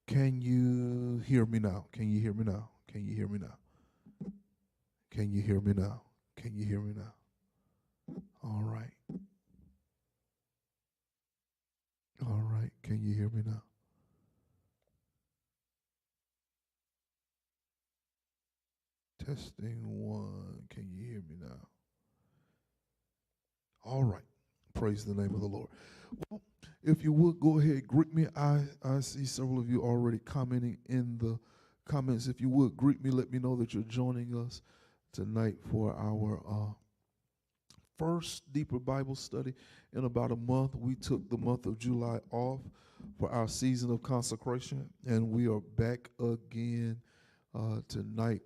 Can you hear me now? Can you hear me now? Can you hear me now? Can you hear me now? Can you hear me now? All right. All right. Can you hear me now? Testing one. Can you hear me now? All right. Praise the name of the Lord. Well, if you would go ahead, greet me. I see several of you already commenting in the comments. If you would greet me, let me know that you're joining us tonight for our first deeper Bible study in about a month. We took the month of July off for our season of consecration, and we are back again tonight,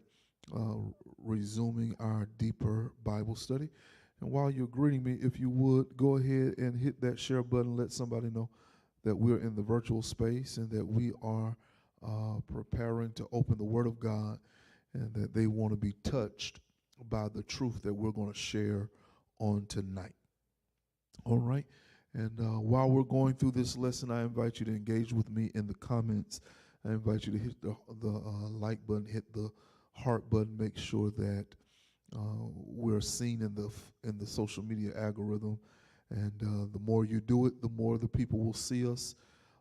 uh, resuming our deeper Bible study. And while you're greeting me, if you would go ahead and hit that share button, let somebody know that we're in the virtual space and that we are preparing to open the Word of God and that they want to be touched by the truth that we're going to share on tonight. All right. And while we're going through this lesson, I invite you to engage with me in the comments. I invite you to hit the like button, hit the heart button, make sure that we're seen in the social media algorithm. And the more you do it, the more the people will see us,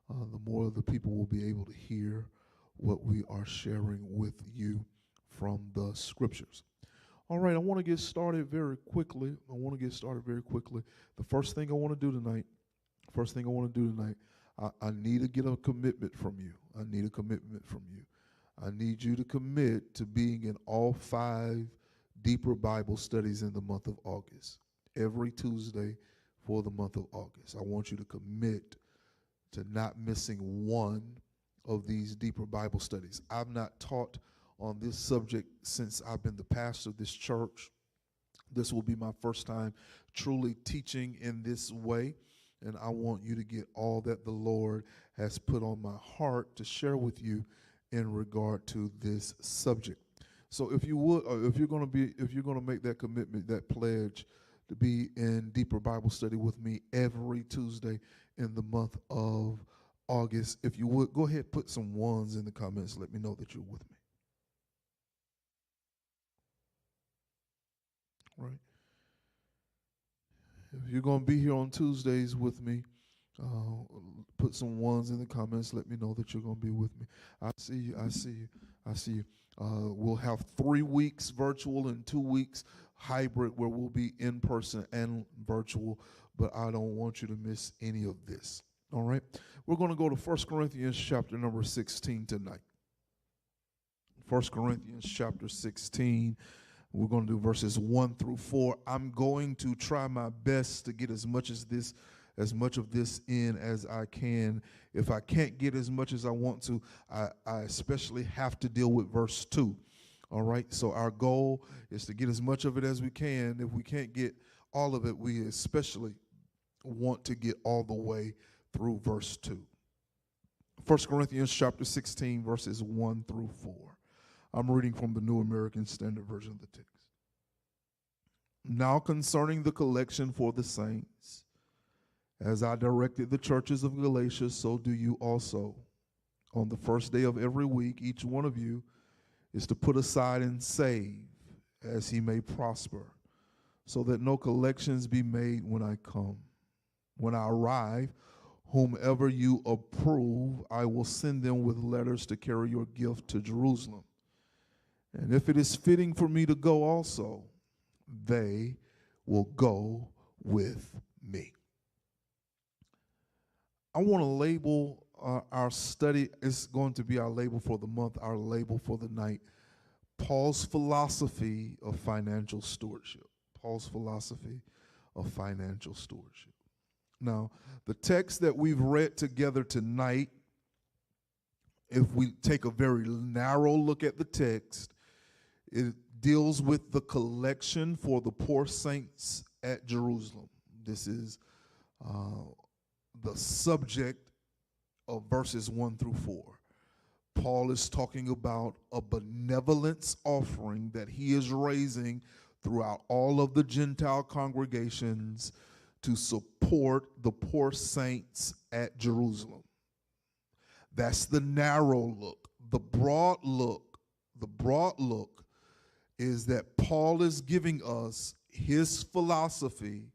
the more the people will be able to hear what we are sharing with you from the scriptures. All right, I want to get started very quickly. The first thing I want to do tonight, I need to get a commitment from you. I need you to commit to being in all 5 deeper Bible studies in the month of August. Every Tuesday for the month of August. I want you to commit to not missing one of these deeper Bible studies. I've not taught on this subject since I've been the pastor of this church. This will be my first time truly teaching in this way, and I want you to get all that the Lord has put on my heart to share with you in regard to this subject. So if you would, if you're going to make that commitment, that pledge to be in deeper Bible study with me every Tuesday in the month of August, if you would, go ahead, put some ones in the comments. Let me know that you're with me. Right. If you're going to be here on Tuesdays with me, put some ones in the comments. Let me know that you're going to be with me. I see you. We'll have 3 weeks virtual and 2 weeks hybrid where we'll be in person and virtual, but I don't want you to miss any of this. All right? We're going to go to 1 Corinthians chapter number 16 tonight. 1 Corinthians chapter 16. We're going to do verses 1 through 4. I'm going to try my best to get as much of this in as I can. If I can't get as much as I want to, I especially have to deal with verse 2. All right, so our goal is to get as much of it as we can. If we can't get all of it, we especially want to get all the way through verse 2. 1 Corinthians chapter 16, verses 1 through 4. I'm reading from the New American Standard Version of the text. Now concerning the collection for the saints, as I directed the churches of Galatia, so do you also. On the first day of every week, each one of you is to put aside and save, as he may prosper, so that no collections be made when I come. When I arrive, whomever you approve, I will send them with letters to carry your gift to Jerusalem. And if it is fitting for me to go also, they will go with me. I want to label our study, it's going to be our label for the month, our label for the night, Paul's philosophy of financial stewardship. Paul's philosophy of financial stewardship. Now, the text that we've read together tonight, if we take a very narrow look at the text, it deals with the collection for the poor saints at Jerusalem. This is the subject of verses 1 through 4. Paul is talking about a benevolence offering that he is raising throughout all of the Gentile congregations to support the poor saints at Jerusalem. That's the narrow look. The broad look is that Paul is giving us his philosophy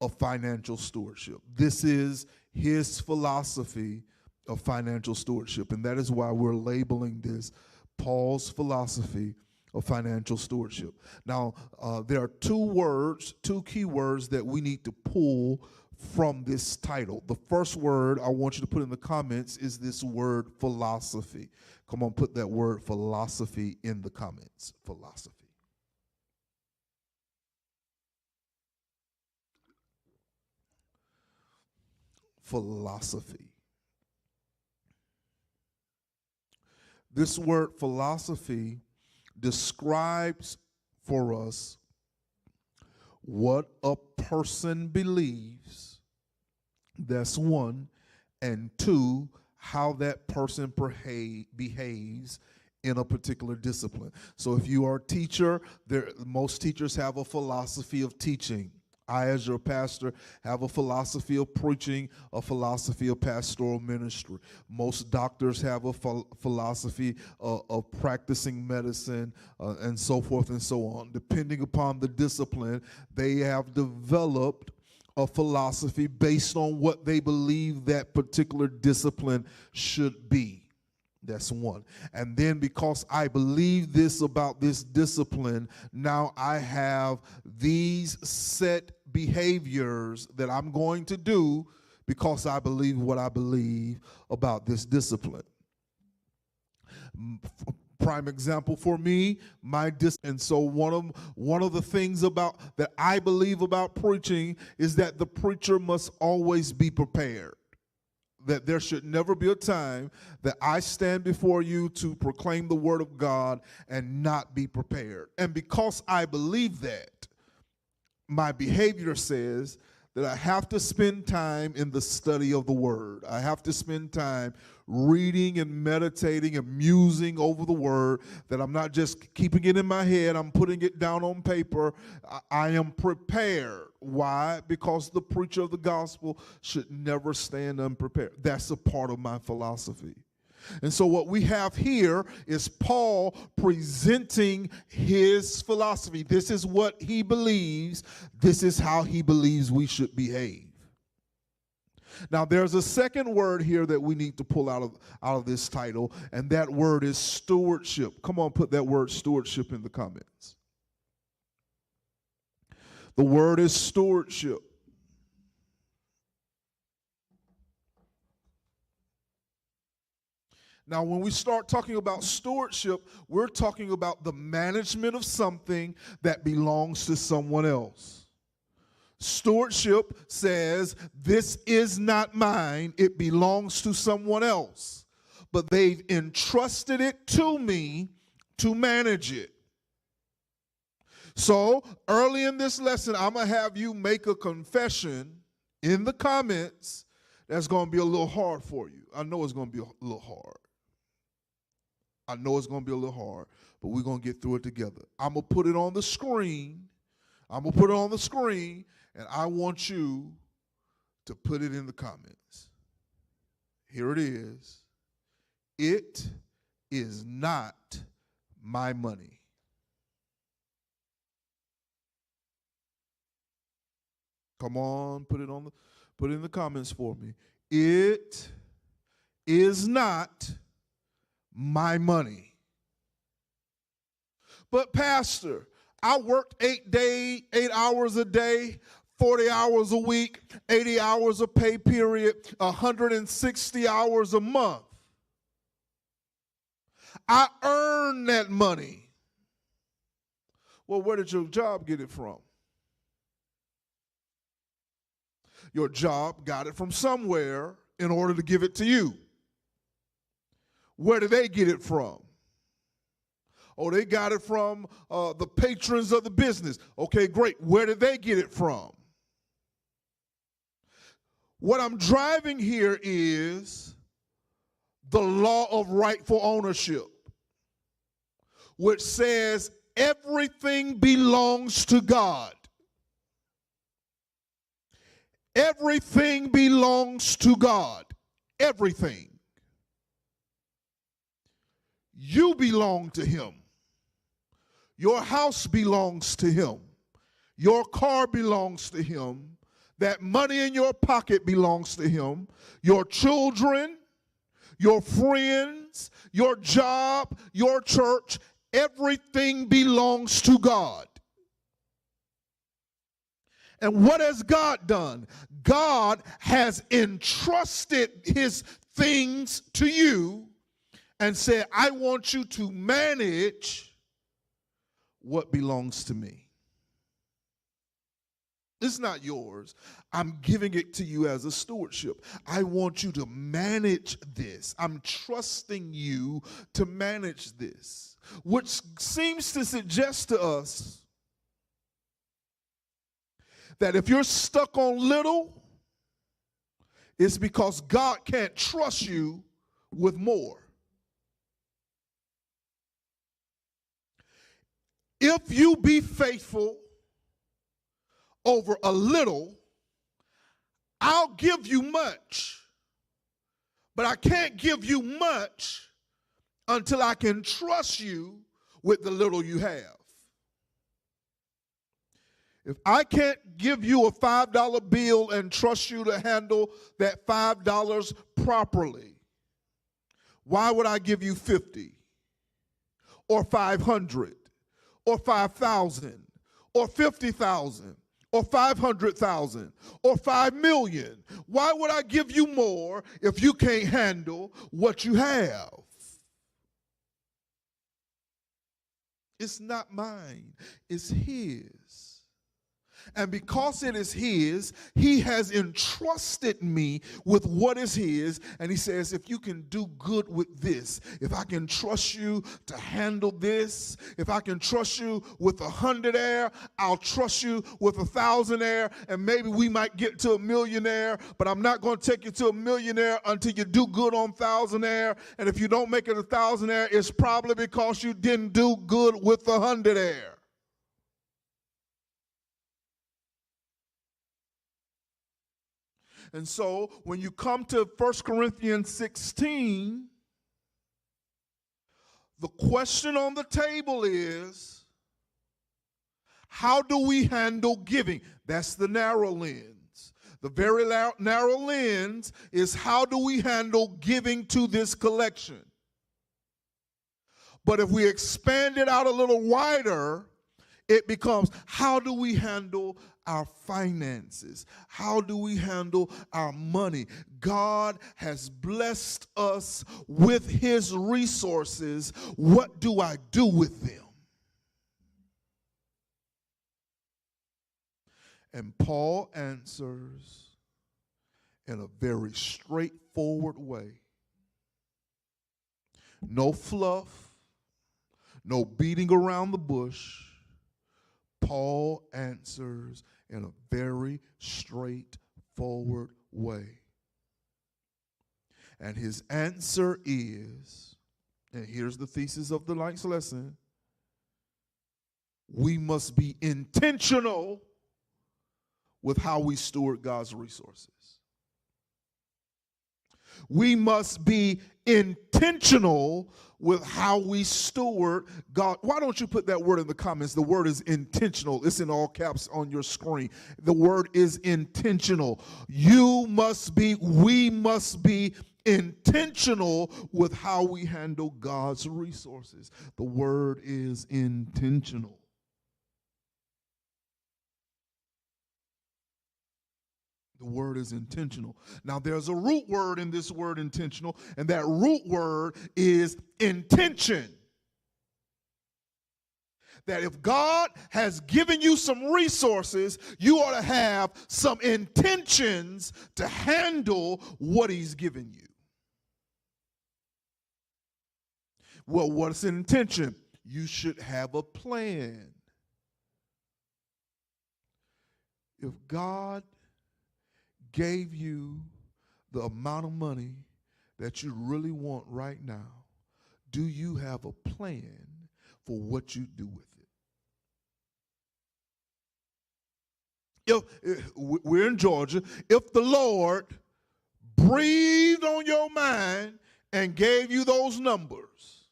of financial stewardship. This is his philosophy of financial stewardship, and that is why we're labeling this Paul's philosophy of financial stewardship. Now, there are two key words that we need to pull from this title. The first word I want you to put in the comments is this word philosophy. Come on, put that word philosophy in the comments. Philosophy. Philosophy. This word philosophy describes for us what a person believes, that's one, and two, how that person behaves in a particular discipline. So if you are a teacher, most teachers have a philosophy of teaching. I, as your pastor, have a philosophy of preaching, a philosophy of pastoral ministry. Most doctors have a philosophy of practicing medicine, and so forth and so on. Depending upon the discipline, they have developed a philosophy based on what they believe that particular discipline should be. That's one. And then because I believe this about this discipline, now I have these set behaviors that I'm going to do because I believe what I believe about this discipline. Prime example for me, and so one of the things about that I believe about preaching is that the preacher must always be prepared. That there should never be a time that I stand before you to proclaim the word of God and not be prepared. And because I believe that, my behavior says that I have to spend time in the study of the word. I have to spend time reading and meditating and musing over the word, that I'm not just keeping it in my head, I'm putting it down on paper. I am prepared. Why? Because the preacher of the gospel should never stand unprepared. That's a part of my philosophy. And so what we have here is Paul presenting his philosophy. This is what he believes. This is how he believes we should behave. Now, there's a second word here that we need to pull out of this title, and that word is stewardship. Come on, put that word stewardship in the comments. The word is stewardship. Now, when we start talking about stewardship, we're talking about the management of something that belongs to someone else. Stewardship says, this is not mine, it belongs to someone else. But they've entrusted it to me to manage it. So, early in this lesson, I'm going to have you make a confession in the comments that's going to be a little hard for you. I know it's going to be a little hard. I know it's going to be a little hard, but we're going to get through it together. I'm going to put it on the screen. And I want you to put it in the comments. Here it is. It is not my money. Come on, put it in the comments for me. It is not my money. But Pastor, I worked 8 hours a day, 40 hours a week, 80 hours a pay period, 160 hours a month. I earned that money. Well, where did your job get it from? Your job got it from somewhere in order to give it to you. Where did they get it from? Oh, they got it from the patrons of the business. Okay, great. Where did they get it from? What I'm driving here is the law of rightful ownership, which says everything belongs to God. Everything belongs to God. Everything. You belong to him. Your house belongs to him. Your car belongs to him. That money in your pocket belongs to him. Your children, your friends, your job, your church, everything belongs to God. And what has God done? God has entrusted his things to you and said, I want you to manage what belongs to me. It's not yours. I'm giving it to you as a stewardship. I want you to manage this. I'm trusting you to manage this, which seems to suggest to us that if you're stuck on little, it's because God can't trust you with more. If you be faithful over a little, I'll give you much, but I can't give you much until I can trust you with the little you have. If I can't give you a $5 bill and trust you to handle that $5 properly, why would I give you 50 or 500 or 5,000 or 50,000 or 500,000 or 5 million? Why would I give you more if you can't handle what you have? It's not mine, it's his. And because it is his, he has entrusted me with what is his. And he says, if you can do good with this, if I can trust you to handle this, if I can trust you with 100 air, I'll trust you with 1,000 air. And maybe we might get to a millionaire, but I'm not going to take you to a millionaire until you do good on 1,000 air. And if you don't make it 1,000 air, it's probably because you didn't do good with 100 air. And so when you come to 1 Corinthians 16, the question on the table is, how do we handle giving? That's the narrow lens. The very narrow lens is, how do we handle giving to this collection? But if we expand it out a little wider, it becomes, how do we handle our finances? How do we handle our money? God has blessed us with his resources. What do I do with them? And Paul answers in a very straightforward way. No fluff, no beating around the bush. Paul answers in a very straightforward way. And his answer is, and here's the thesis of tonight's lesson, we must be intentional with how we steward God's resources. We must be intentional with how we steward God. Why don't you put that word in the comments? The word is intentional. It's in all caps on your screen. The word is intentional. We must be intentional with how we handle God's resources. The word is intentional. The word is intentional. Now, there's a root word in this word intentional, and that root word is intention. That if God has given you some resources, you ought to have some intentions to handle what he's given you. Well, what's an intention? You should have a plan. If God gave you the amount of money that you really want right now, do you have a plan for what you do with it? If we're in Georgia, if the Lord breathed on your mind and gave you those numbers,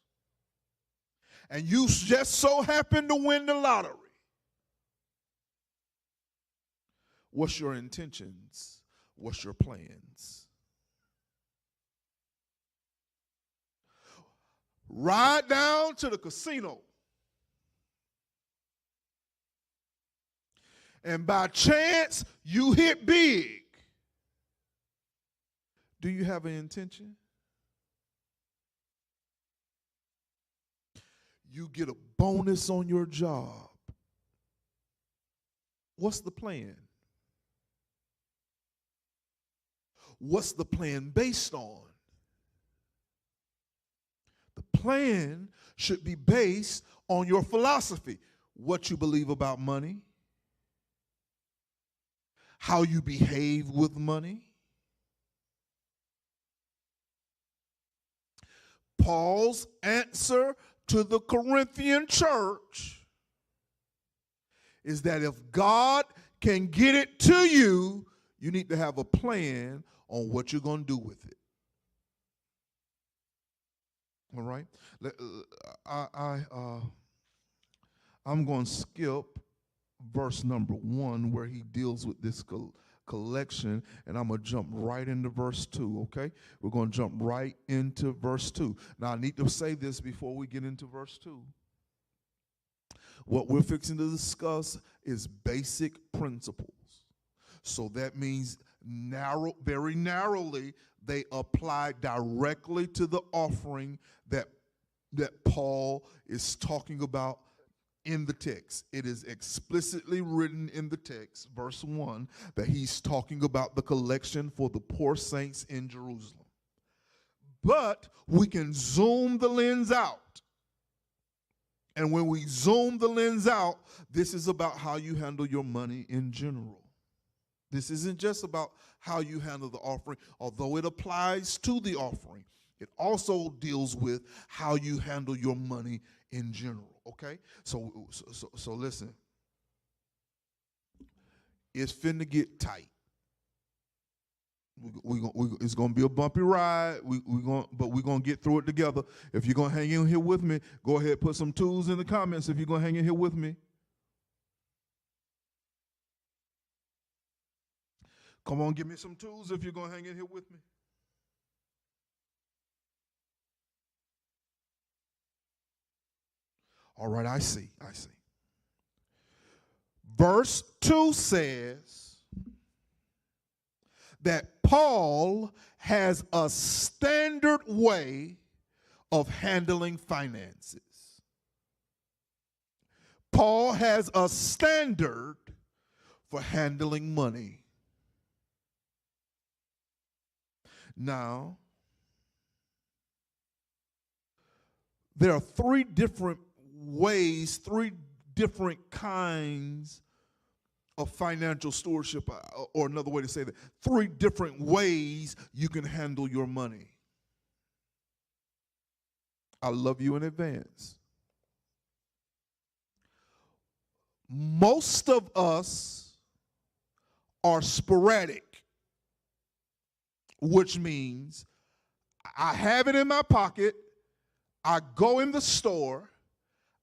and you just so happen to win the lottery, what's your intentions? What's your plans? Ride down to the casino, and by chance you hit big. Do you have an intention? You get a bonus on your job. What's the plan? What's the plan based on? The plan should be based on your philosophy, what you believe about money, how you behave with money. Paul's answer to the Corinthian church is that if God can get it to you, you need to have a plan on what you're going to do with it. All right? I'm going to skip verse number 1 where he deals with this collection, and I'm going to jump right into verse 2, okay? We're going to jump right into verse 2. Now, I need to say this before we get into verse 2. What we're fixing to discuss is basic principles. So that means very narrowly, they apply directly to the offering that Paul is talking about in the text. It is explicitly written in the text, verse 1, that he's talking about the collection for the poor saints in Jerusalem. But we can zoom the lens out. And when we zoom the lens out, this is about how you handle your money in general. This isn't just about how you handle the offering, although it applies to the offering. It also deals with how you handle your money in general, okay? So listen. It's finna get tight. It's gonna be a bumpy ride. But we're gonna get through it together. If you're gonna hang in here with me, go ahead, put some twos in the comments if you're gonna hang in here with me. Come on, give me some twos if you're gonna hang in here with me. All right, I see. Verse 2 says that Paul has a standard way of handling finances. Paul has a standard for handling money. Now, there are three different ways, three different kinds of financial stewardship, or another way to say that, three different ways you can handle your money. I love you in advance. Most of us are sporadic, which means I have it in my pocket, I go in the store,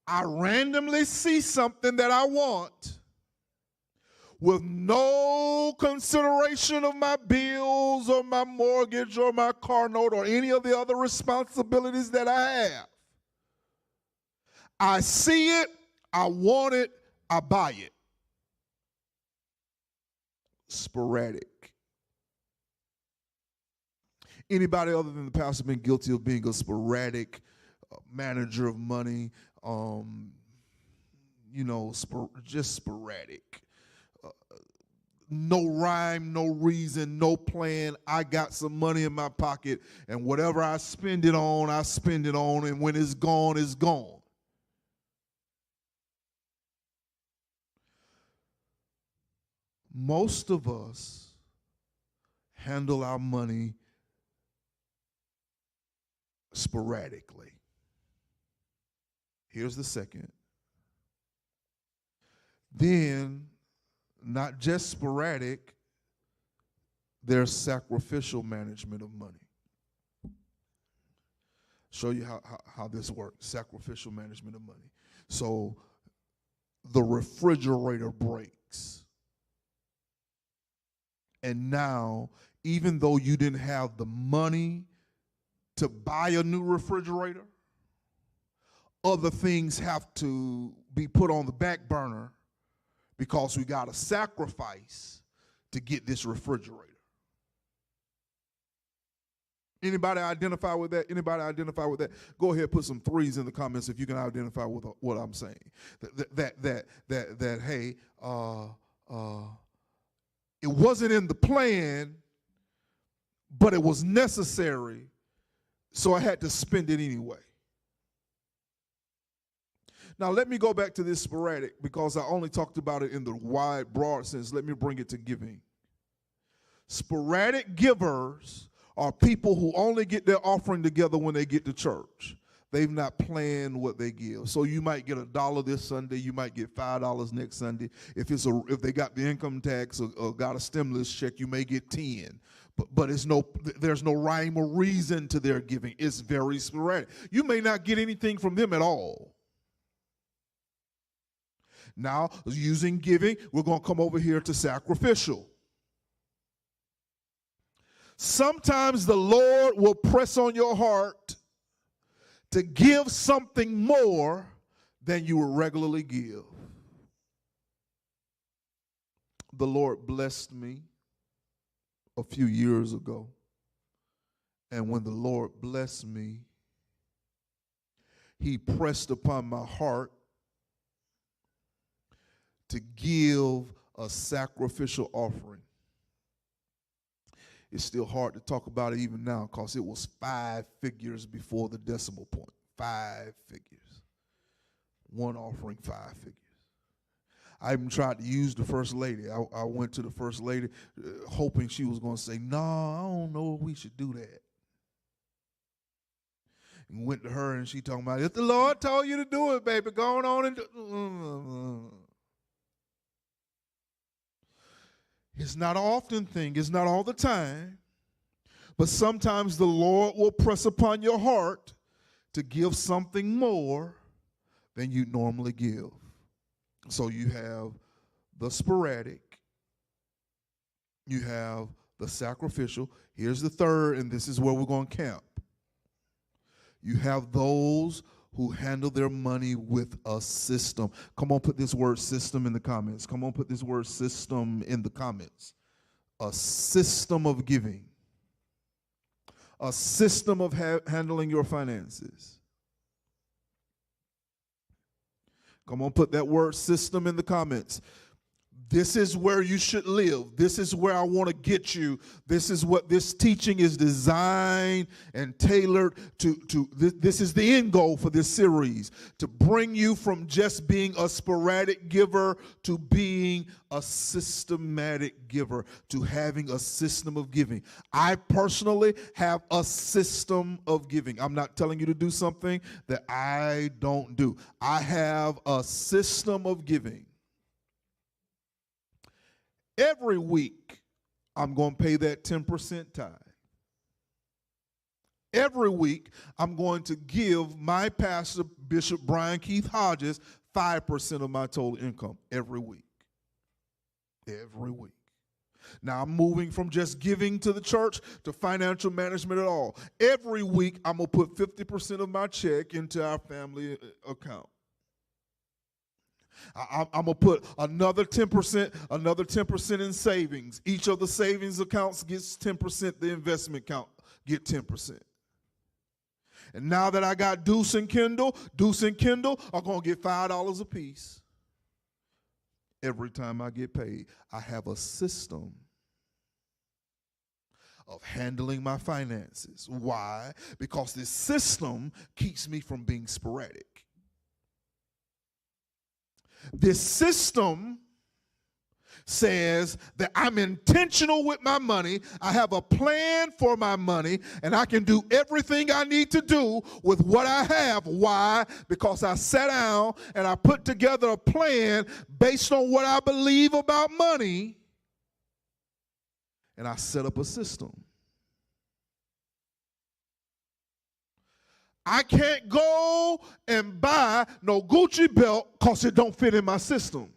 I randomly see something that I want with no consideration of my bills or my mortgage or my car note or any of the other responsibilities that I have. I see it, I want it, I buy it. Sporadic. Anybody other than the pastor been guilty of being a sporadic manager of money? Just sporadic. No rhyme, no reason, no plan. I got some money in my pocket, and whatever I spend it on, and when it's gone, it's gone. Most of us handle our money sporadically. Here's the second. Then, not just sporadic, there's sacrificial management of money. Show you how this works, sacrificial management of money. So the refrigerator breaks. And now, even though you didn't have the money to buy a new refrigerator, other things have to be put on the back burner because we got to sacrifice to get this refrigerator. Anybody identify with that? Anybody identify with that? Go ahead, put some threes in the comments if you can identify with what I'm saying. That hey, it wasn't in the plan, but it was necessary, so I had to spend it anyway. Now, let me go back to this sporadic because I only talked about it in the wide, broad sense. Let me bring it to giving. Sporadic givers are people who only get their offering together when they get to church. They've not planned what they give. So you might get $1 this Sunday. You might get $5 next Sunday. If they got the income tax or got a stimulus check, you may get 10. But there's no rhyme or reason to their giving. It's very sporadic. You may not get anything from them at all. Now, using giving, we're going to come over here to sacrificial. Sometimes the Lord will press on your heart to give something more than you would regularly give. The Lord blessed me a few years ago. And when the Lord blessed me, He pressed upon my heart to give a sacrificial offering. It's still hard to talk about it even now because it was 5 figures before the decimal point. 5 figures. One offering, 5 figures. I even tried to use the first lady. I went to the first lady hoping she was going to say, no, I don't know if we should do that. And went to her and she talking about, if the Lord told you to do it, baby, go on and do it. It's not an often thing. It's not all the time. But sometimes the Lord will press upon your heart to give something more than you normally give. So you have the sporadic. You have the sacrificial. Here's the third, and this is where we're going to camp. You have those who handle their money with a system. Come on, put this word system in the comments. Come on, put this word system in the comments. A system of giving. A system of handling your finances. Come on, put that word system in the comments. This is where you should live. This is where I want to get you. This is what this teaching is designed and tailored to. This is the end goal for this series, to bring you from just being a sporadic giver to being a systematic giver, to having a system of giving. I personally have a system of giving. I'm not telling you to do something that I don't do. I have a system of giving. Every week, I'm going to pay that 10% tithe. Every week, I'm going to give my pastor, Bishop Brian Keith Hodges, 5% of my total income every week. Every week. Now, I'm moving from just giving to the church to financial management at all. Every week, I'm going to put 50% of my check into our family account. I'm going to put another 10% in savings. Each of the savings accounts gets 10%. The investment account get 10%. And now that I got Deuce and Kendall are going to get $5 a piece. Every time I get paid, I have a system of handling my finances. Why? Because this system keeps me from being sporadic. This system says that I'm intentional with my money. I have a plan for my money, and I can do everything I need to do with what I have. Why? Because I sat down and I put together a plan based on what I believe about money, and I set up a system. I can't go and buy no Gucci belt because it don't fit in my system.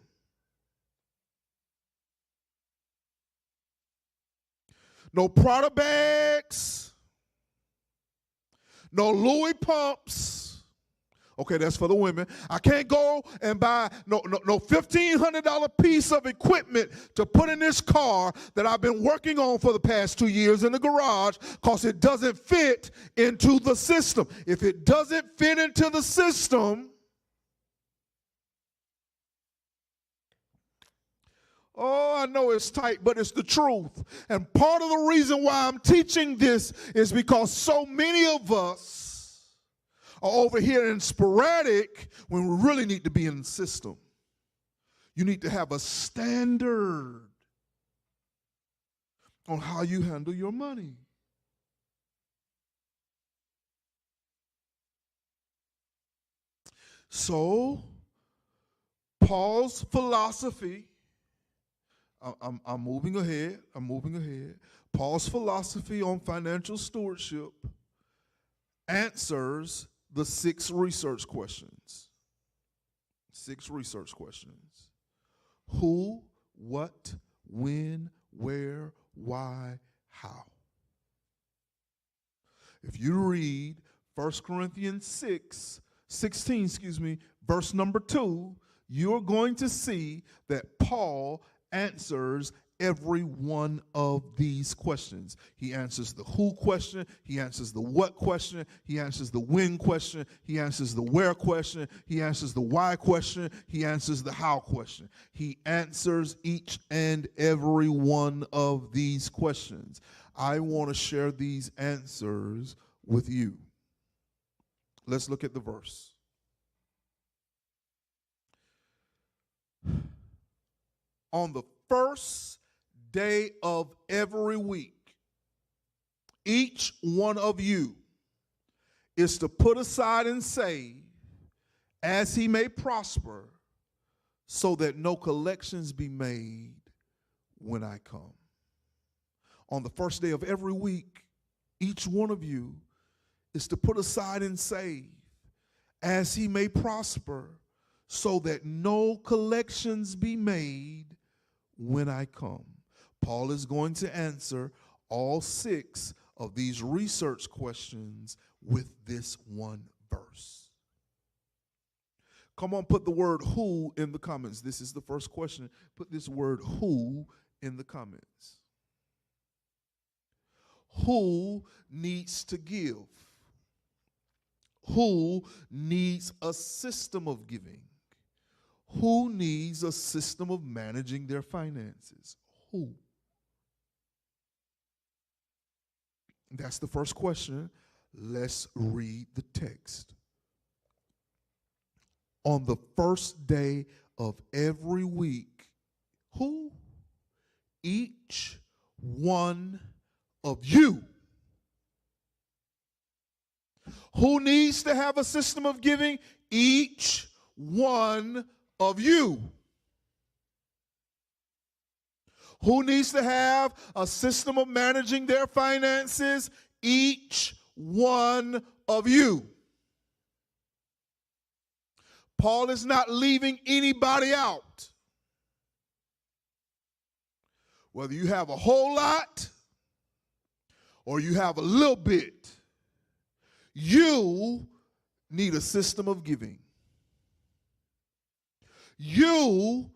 No Prada bags, no Louis pumps. Okay, that's for the women. I can't go and buy no $1,500 piece of equipment to put in this car that I've been working on for the past 2 years in the garage because it doesn't fit into the system. If it doesn't fit into the system, oh, I know it's tight, but it's the truth. And part of the reason why I'm teaching this is because so many of us are over here in sporadic when we really need to be in the system. You need to have a standard on how you handle your money. So, Paul's philosophy, I'm moving ahead. Paul's philosophy on financial stewardship answers the 6 research questions. 6 research questions. Who, what, when, where, why, how. If you read 1 Corinthians 16, verse number 2, you're going to see that Paul answers every one of these questions. He answers the who question, he answers the what question, he answers the when question, he answers the where question, he answers the why question, he answers the how question. He answers each and every one of these questions. I want to share these answers with you. Let's look at the verse. On the first day of every week, each one of you is to put aside and save as he may prosper, so that no collections be made when I come. On the first day of every week, each one of you is to put aside and save as he may prosper, so that no collections be made when I come. Paul is going to answer all 6 of these research questions with this one verse. Come on, put the word who in the comments. This is the first question. Put this word who in the comments. Who needs to give? Who needs a system of giving? Who needs a system of managing their finances? Who? That's the first question. Let's read the text. On the first day of every week, who? Each one of you. Who needs to have a system of giving? Each one of you. Who needs to have a system of managing their finances? Each one of you. Paul is not leaving anybody out. Whether you have a whole lot or you have a little bit, you need a system of giving. You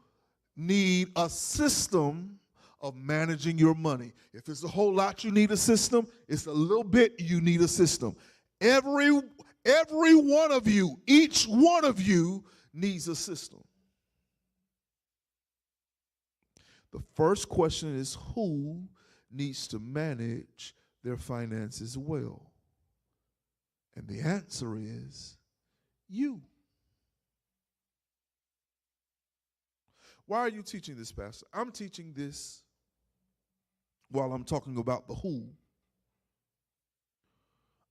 need a system of managing your money. If it's a whole lot, you need a system. It's a little bit, you need a system. Every one of you, each one of you needs a system. The first question is, who needs to manage their finances well? And the answer is you. Why are you teaching this, Pastor? I'm teaching this while I'm talking about the who.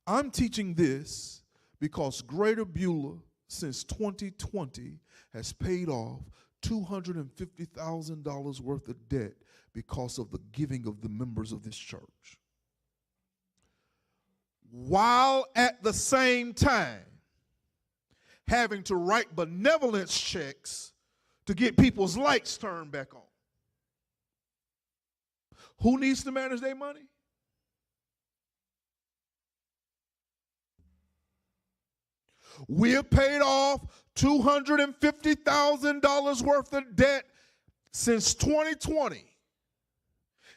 I'm teaching this because Greater Beulah, since 2020, has paid off $250,000 worth of debt because of the giving of the members of this church. while at the same time having to write benevolence checks to get people's lights turned back on. Who needs to manage their money? We have paid off $250,000 worth of debt since 2020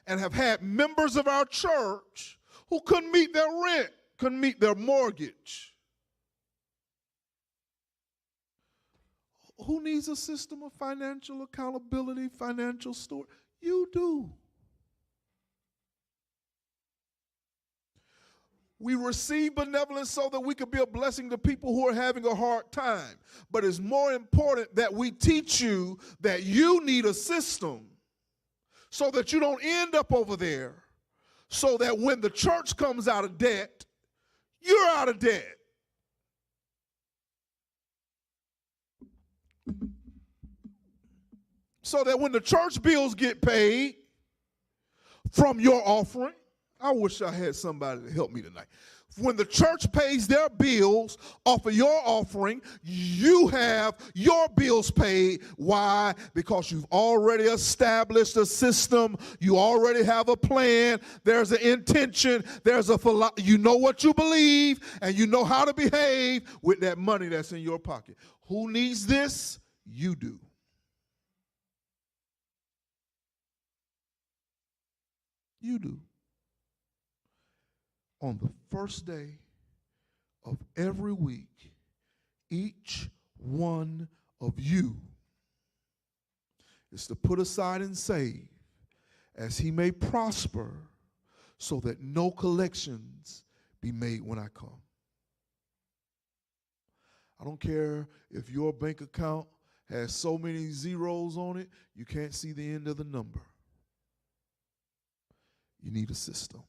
and have had members of our church who couldn't meet their rent, couldn't meet their mortgage. Who needs a system of financial accountability, financial steward? You do. We receive benevolence so that we could be a blessing to people who are having a hard time. But it's more important that we teach you that you need a system so that you don't end up over there, so that when the church comes out of debt, you're out of debt. So that when the church bills get paid from your offering, I wish I had somebody to help me tonight. When the church pays their bills off of your offering, you have your bills paid. Why? Because you've already established a system. You already have a plan. There's an intention. You know what you believe, and you know how to behave with that money that's in your pocket. Who needs this? You do. You do. On the first day of every week, each one of you is to put aside and save as he may prosper, so that no collections be made when I come. I don't care if your bank account has so many zeros on it, you can't see the end of the number. You need a system.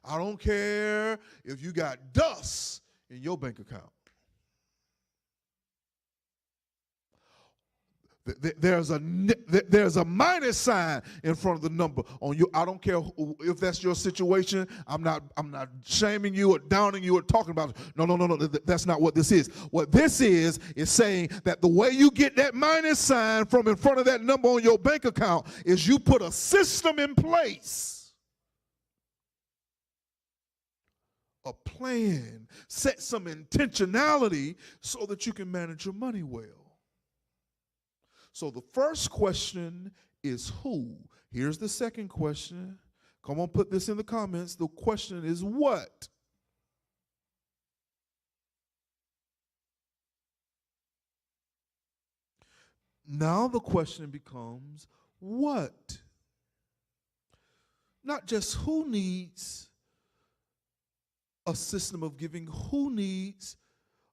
I don't care if you got dust in your bank account. There's a minus sign in front of the number on you. I don't care if that's your situation. I'm not shaming you or downing you or talking about it. No. That's not what this is. What this is saying that the way you get that minus sign from in front of that number on your bank account is you put a system in place. A plan, set some intentionality so that you can manage your money well. So the first question is who? Here's the second question. Come on, put this in the comments. The question is what? Now the question becomes what? Not just who needs a system of giving, who needs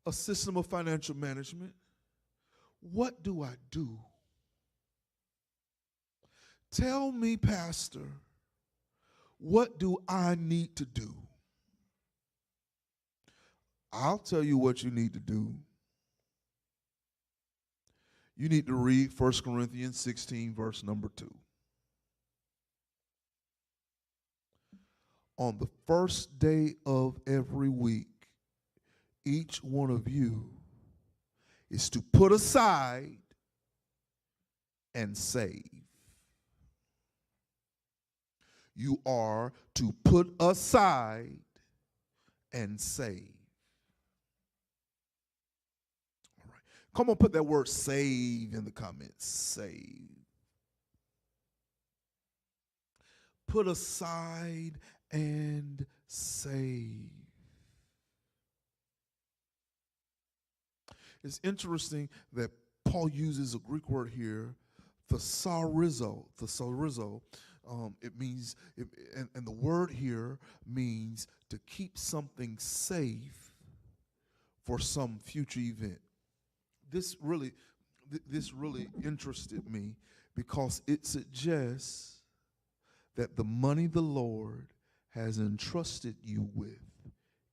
a system of financial management? What do I do? Tell me, Pastor, what do I need to do? I'll tell you what you need to do. You need to read 1 Corinthians 16, verse number 2. On the first day of every week, each one of you is to put aside and save. You are to put aside and save. All right. Come on, put that word save in the comments. Save. Put aside and save. It's interesting that Paul uses a Greek word here, thesaurizo. It means, and the word here means to keep something safe for some future event. This really interested me because it suggests that the money the Lord has entrusted you with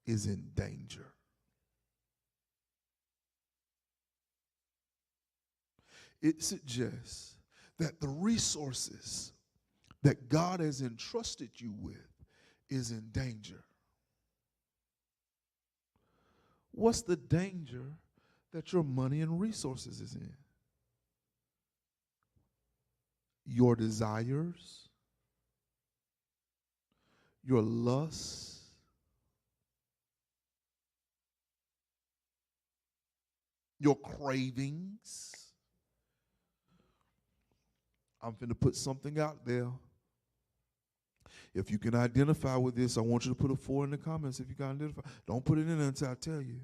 is in danger. It suggests that the resources that God has entrusted you with is in danger. What's the danger that your money and resources is in? Your desires, your lusts, your cravings. I'm finna put something out there. If you can identify with this, I want you to put a 4 in the comments if you can identify. Don't put it in there until I tell you.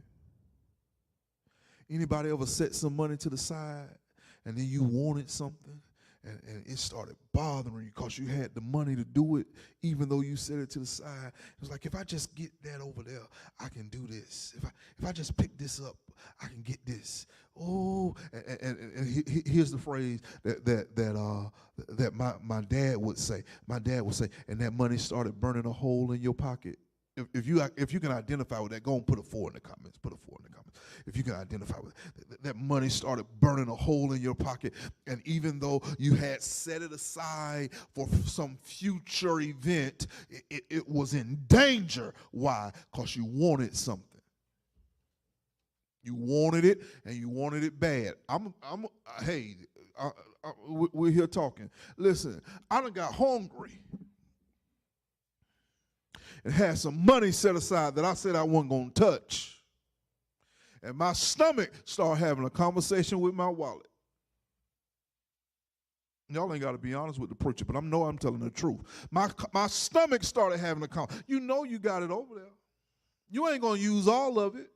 Anybody ever set some money to the side and then you wanted something and it started bothering you because you had the money to do it even though you set it to the side? It was like, if I just get that over there, I can do this. If I just pick this up, I can get this. Oh, and here's the phrase that my dad would say. My dad would say, and that money started burning a hole in your pocket. If you can identify with that, go and put a 4 in the comments. Put a 4 in the comments. If you can identify with it, that money started burning a hole in your pocket, and even though you had set it aside for some future event, it was in danger. Why? Because you wanted something. You wanted it, and you wanted it bad. We're here talking. Listen, I done got hungry and had some money set aside that I said I wasn't going to touch. And my stomach started having a conversation with my wallet. Y'all ain't got to be honest with the preacher, but I know I'm telling the truth. My stomach started having a conversation. You know you got it over there. You ain't going to use all of it.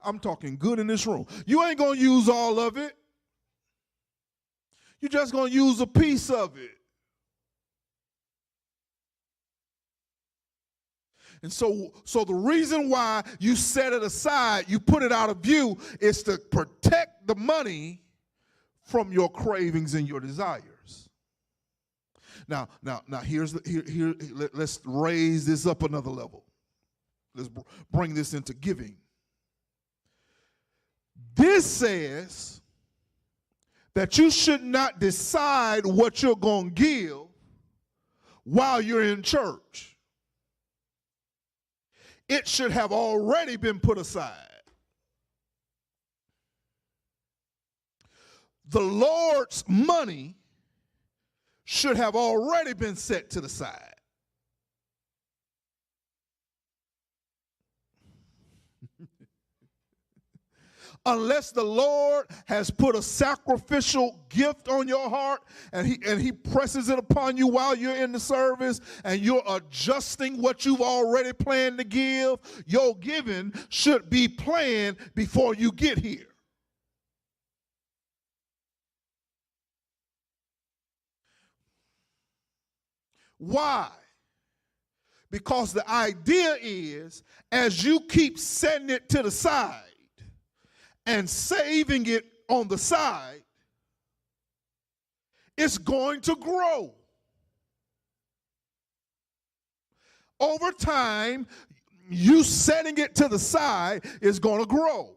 I'm talking good in this room. You ain't going to use all of it. You're just going to use a piece of it. And so the reason why you set it aside, you put it out of view, is to protect the money from your cravings and your desires. Now let's raise this up another level. Let's bring this into giving. This says that you should not decide what you're going to give while you're in church. It should have already been put aside. The Lord's money should have already been set to the side. Unless the Lord has put a sacrificial gift on your heart and he presses it upon you while you're in the service and you're adjusting what you've already planned to give, your giving should be planned before you get here. Why? Because the idea is, as you keep setting it to the side and saving it on the side, it's going to grow. Over time, you setting it to the side is going to grow.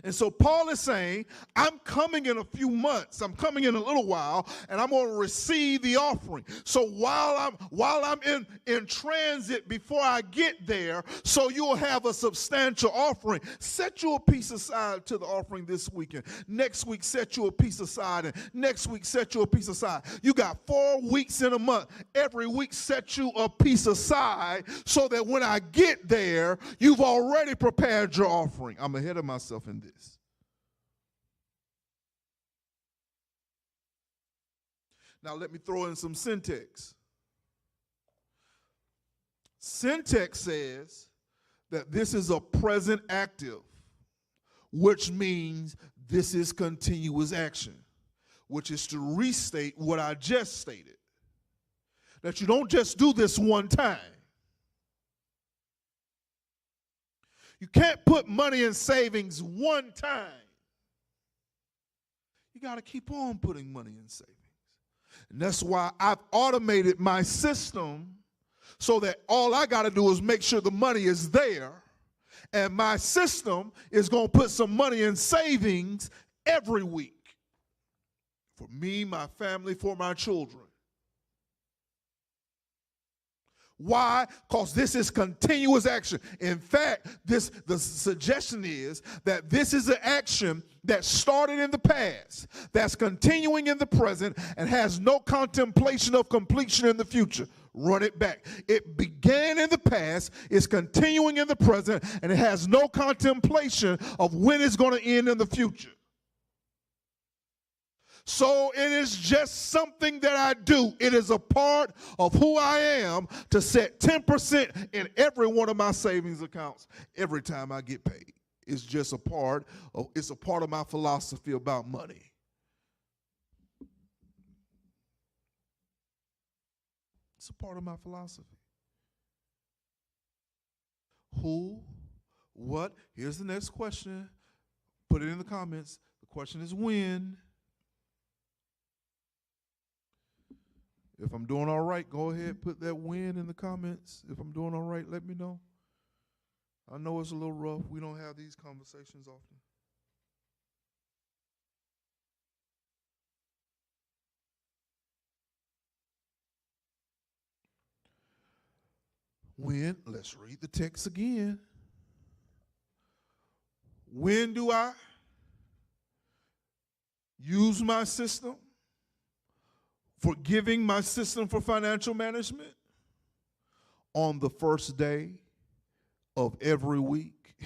And so Paul is saying, I'm coming in a few months, I'm coming in a little while, and I'm going to receive the offering. So while I'm in transit before I get there, so you'll have a substantial offering. Set you a piece aside to the offering this weekend. Next week, set you a piece aside, and next week, set you a piece aside. You got 4 weeks in a month. Every week, set you a piece aside so that when I get there, you've already prepared your offering. I'm ahead of myself in this. Now let me throw in some syntax. Syntax says that this is a present active, which means this is continuous action, which is to restate what I just stated. That you don't just do this one time. You can't put money in savings one time. You got to keep on putting money in savings. And that's why I've automated my system so that all I got to do is make sure the money is there. And my system is going to put some money in savings every week. for me, my family, for my children. Why? Because this is continuous action. In fact, the suggestion is that this is an action that started in the past, that's continuing in the present, and has no contemplation of completion in the future. Run it back. It began in the past, it's continuing in the present, and it has no contemplation of when it's going to end in the future. So it is just something that I do. It is a part of who I am to set 10% in every one of my savings accounts every time I get paid. It's just a part of my philosophy about money. It's a part of my philosophy. Who, what? Here's the next question. Put it in the comments. The question is when. If I'm doing all right, go ahead, put that win in the comments. If I'm doing all right, let me know. I know it's a little rough. We don't have these conversations often. When, let's read the text again. When do I use my system? Forgiving my system for financial management? On the first day of every week.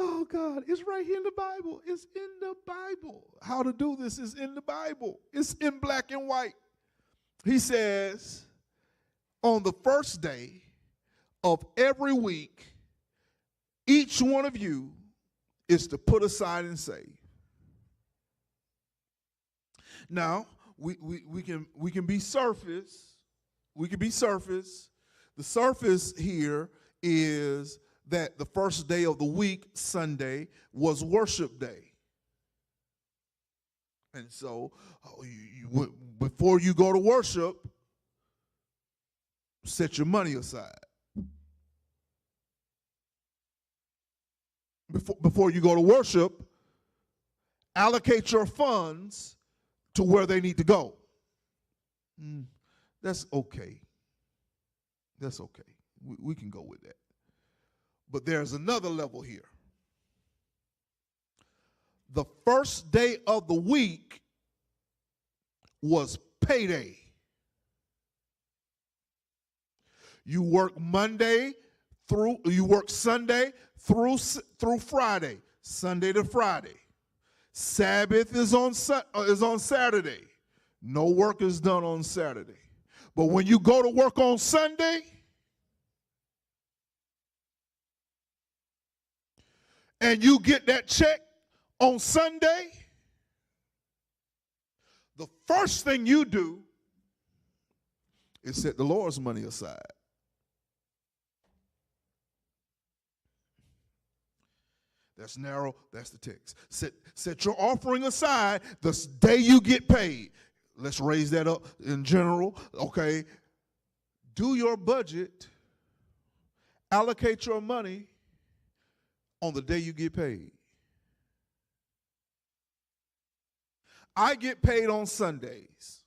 Oh God, it's right here in the Bible. It's in the Bible. How to do this is in the Bible. It's in black and white. He says, on the first day of every week, each one of you is to put aside and save. Now, we can be surface. We can be surface. The surface here is that the first day of the week, Sunday, was worship day. And so, before you go to worship, set your money aside. Before you go to worship, allocate your funds to where they need to go. That's okay. That's okay. We can go with that. But there's another level here. The first day of the week was payday. You work Sunday through Friday, Sunday to Friday. Sabbath is on Saturday. No work is done on Saturday. But when you go to work on Sunday, and you get that check on Sunday, the first thing you do is set the Lord's money aside. That's narrow, that's the text. Set your offering aside the day you get paid. Let's raise that up in general, okay? Do your budget, allocate your money on the day you get paid. I get paid on Sundays.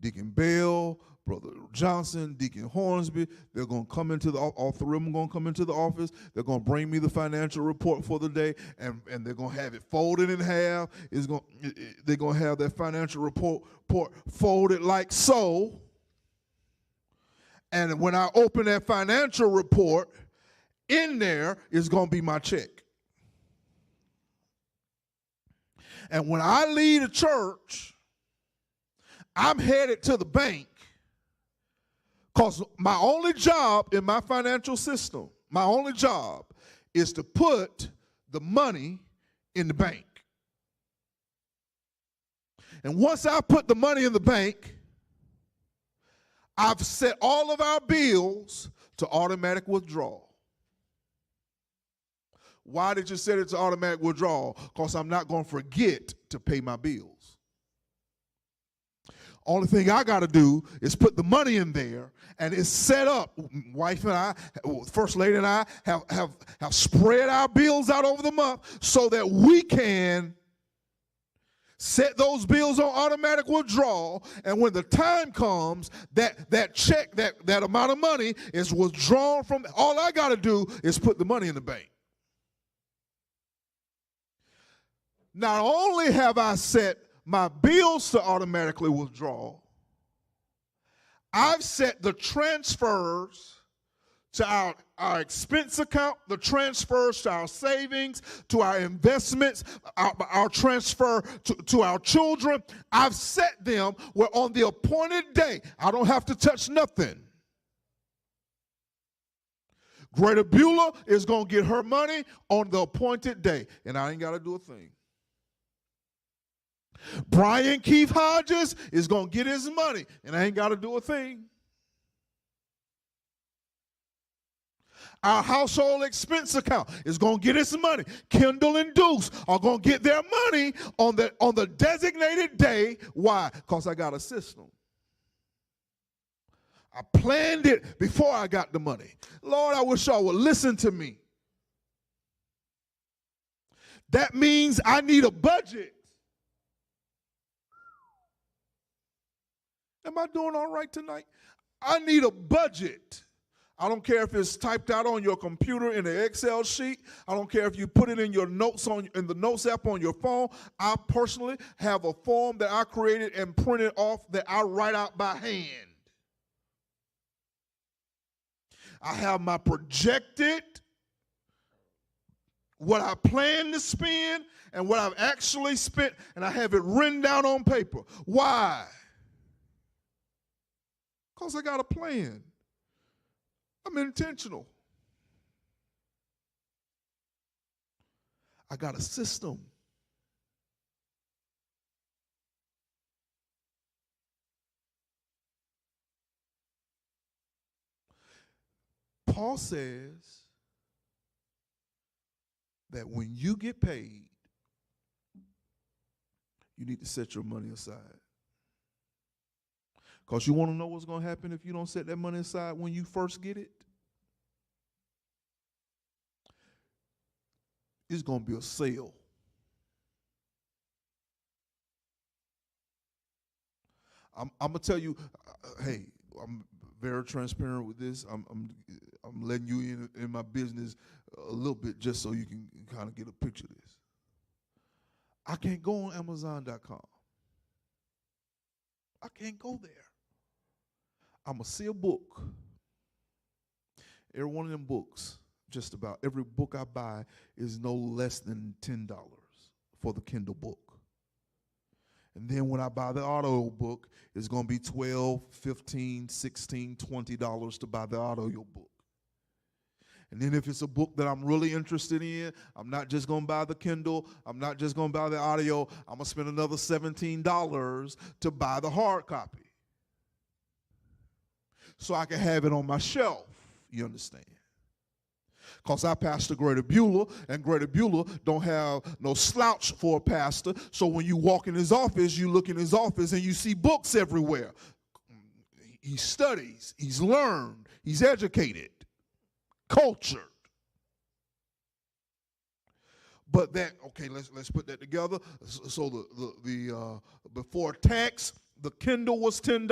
Deacon Bell, Brother Johnson, Deacon Hornsby, they're going to come into all three of them are going to come into the office. They're going to bring me the financial report for the day, and they're going to have it folded in half. They're going to have that financial report folded like so. And when I open that financial report, in there is going to be my check. And when I leave the church, I'm headed to the bank, because my only job in my financial system, my only job is to put the money in the bank. And once I put the money in the bank, I've set all of our bills to automatic withdrawal. Why did you set it to automatic withdrawal? Because I'm not going to forget to pay my bills. Only thing I got to do is put the money in there, and it's set up. Wife and I, First Lady and I, have spread our bills out over the month so that we can set those bills on automatic withdrawal, and when the time comes, that check, that amount of money is withdrawn from. All I got to do is put the money in the bank. Not only have I set my bills to automatically withdraw, I've set the transfers to our expense account, the transfers to our savings, to our investments, our transfer to our children. I've set them where on the appointed day, I don't have to touch nothing. Greater Beulah is going to get her money on the appointed day, and I ain't got to do a thing. Brian Keith Hodges is going to get his money, and I ain't got to do a thing. Our household expense account is going to get its money. Kendall and Deuce are going to get their money on the designated day. Why? Because I got a system. I planned it before I got the money. Lord, I wish y'all would listen to me. That means I need a budget. Am I doing all right tonight? I need a budget. I don't care if it's typed out on your computer in an Excel sheet. I don't care if you put it in your notes in the notes app on your phone. I personally have a form that I created and printed off that I write out by hand. I have my projected, what I plan to spend, and what I've actually spent, and I have it written down on paper. Why? Because I got a plan. I'm intentional. I got a system. Paul says that when you get paid, you need to set your money aside. Because you want to know what's going to happen if you don't set that money aside when you first get it? It's going to be a sale. I'm going to tell you, hey, I'm very transparent with this. I'm letting you in my business a little bit just so you can kind of get a picture of this. I can't go on Amazon.com. I can't go there. I'm going to see a book. Every one of them books, just about every book I buy is no less than $10 for the Kindle book. And then when I buy the audio book, it's going to be $12, $15, $16, $20 to buy the audio book. And then if it's a book that I'm really interested in, I'm not just going to buy the Kindle. I'm not just going to buy the audio. I'm going to spend another $17 to buy the hard copy, so I can have it on my shelf, you understand? Because I pastor Greater Beulah, and Greater Beulah don't have no slouch for a pastor, so when you walk in his office, you look in his office and you see books everywhere. He studies, he's learned, he's educated, cultured. But that, okay, let's put that together. So the before tax, the Kindle was $10.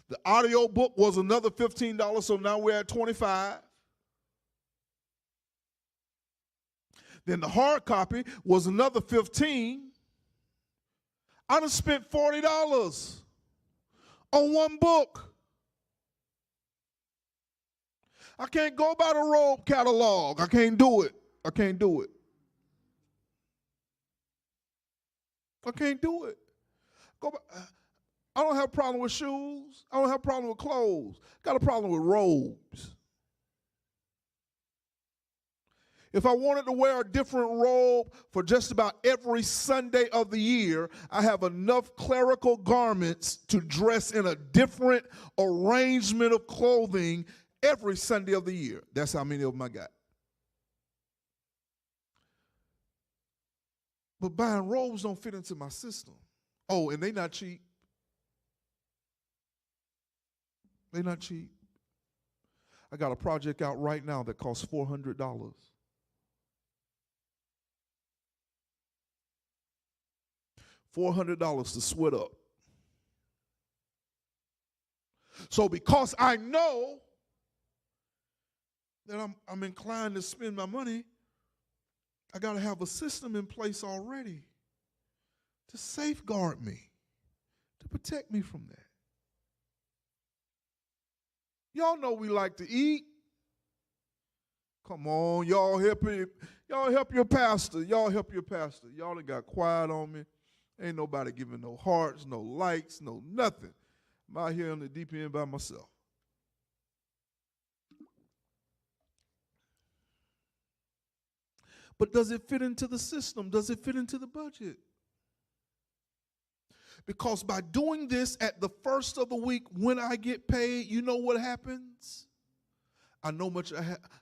The audio book was another $15, so now we're at $25. Then the hard copy was another $15. I done spent $40 on one book. I can't go by the Robe catalog. I can't do it. I can't do it. I can't do it. Go by. I don't have a problem with shoes. I don't have a problem with clothes. Got a problem with robes. If I wanted to wear a different robe for just about every Sunday of the year, I have enough clerical garments to dress in a different arrangement of clothing every Sunday of the year. That's how many of them I got. But buying robes don't fit into my system. Oh, and they not cheap. They not cheap. I got a project out right now that costs $400. $400 to sweat up. So because I know that I'm inclined to spend my money, I got to have a system in place already to safeguard me, to protect me from that. Y'all know we like to eat. Come on, y'all help your pastor. Y'all help your pastor. Y'all done got quiet on me. Ain't nobody giving no hearts, no likes, no nothing. I'm out here on the deep end by myself. But does it fit into the system? Does it fit into the budget? Because by doing this at the first of the week when I get paid, you know what happens? I know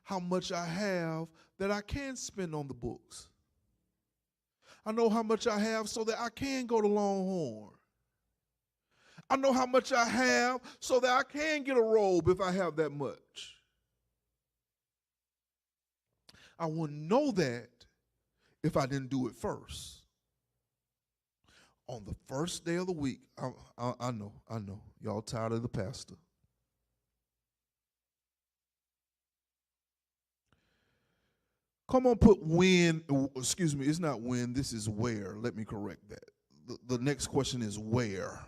how much I have that I can spend on the books. I know how much I have so that I can go to Longhorn. I know how much I have so that I can get a robe if I have that much. I wouldn't know that if I didn't do it first. On the first day of the week, I know, y'all tired of the pastor. Come on, put when, excuse me, it's not when, this is where. Let me correct that. The next question is where.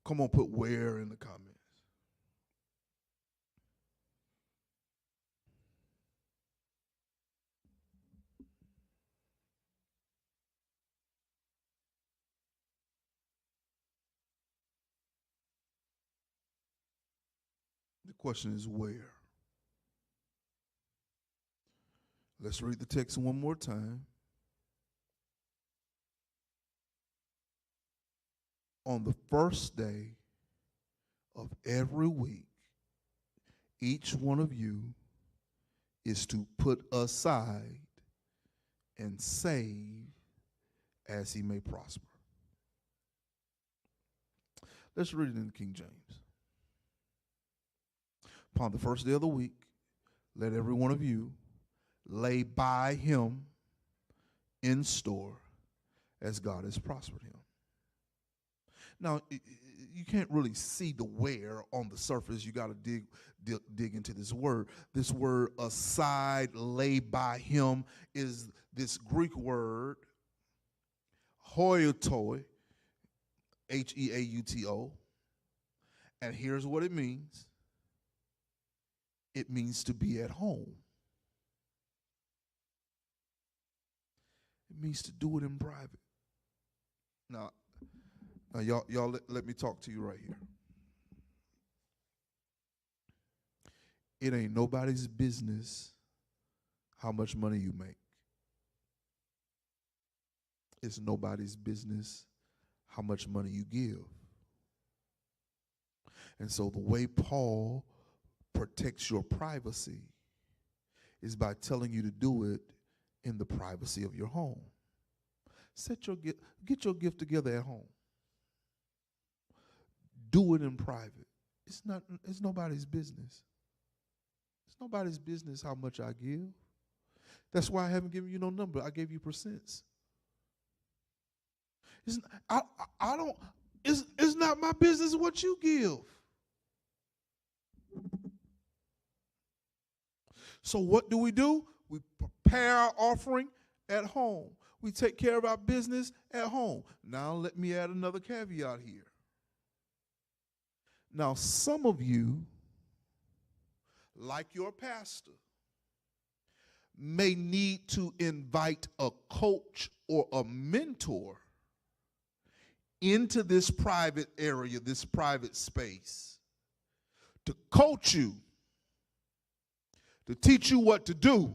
Come on, put where in the comments. The question is where. Let's read the text one more time. On the first day of every week, each one of you is to put aside and save as he may prosper. Let's read it in King James. Upon the first day of the week, let every one of you lay by him in store as God has prospered him. Now, you can't really see the where on the surface. You got to dig into this word. This word aside, lay by him, is this Greek word, hoiotoi, H-E-A-U-T-O. And here's what it means. It means to be at home. It means to do it in private. Now y'all let me talk to you right here. It ain't nobody's business how much money you make. It's nobody's business how much money you give. And so the way Paul protects your privacy is by telling you to do it in the privacy of your home. Get your gift together at home. Do it in private. It's nobody's business. It's nobody's business how much I give. That's why I haven't given you no number. I gave you percents. It's not my business what you give. So what do? We prepare our offering at home. We take care of our business at home. Now let me add another caveat here. Now some of you, like your pastor, may need to invite a coach or a mentor into this private area, this private space, to coach you, to teach you what to do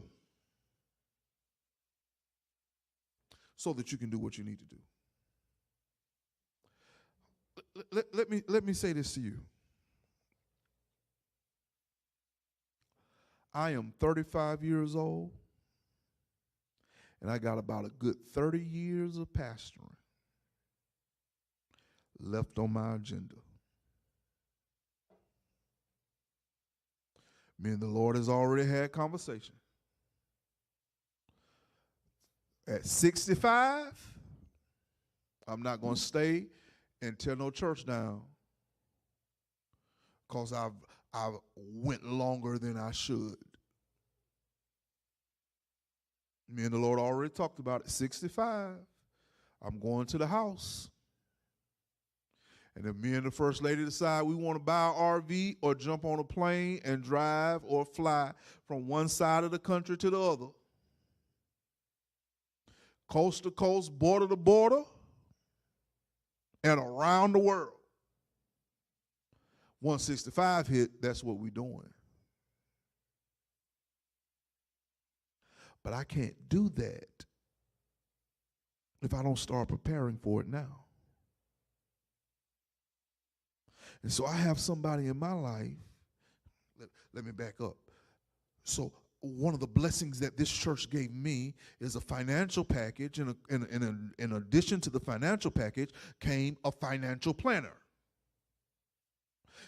so that you can do what you need to do. Let me say this to you. I am 35 years old, And I got about a good 30 years of pastoring left on my agenda. Me and the Lord has already had conversation. At 65, I'm not going to stay and tear no church down because I've went longer than I should. Me and the Lord already talked about it. 65, I'm going to the house. And if me and the first lady decide we want to buy an RV or jump on a plane and drive or fly from one side of the country to the other, coast to coast, border to border, and around the world, 165 hit, that's what we're doing. But I can't do that if I don't start preparing for it now. And so I have somebody in my life, let me back up. So one of the blessings that this church gave me is a financial package, and in addition to the financial package came a financial planner.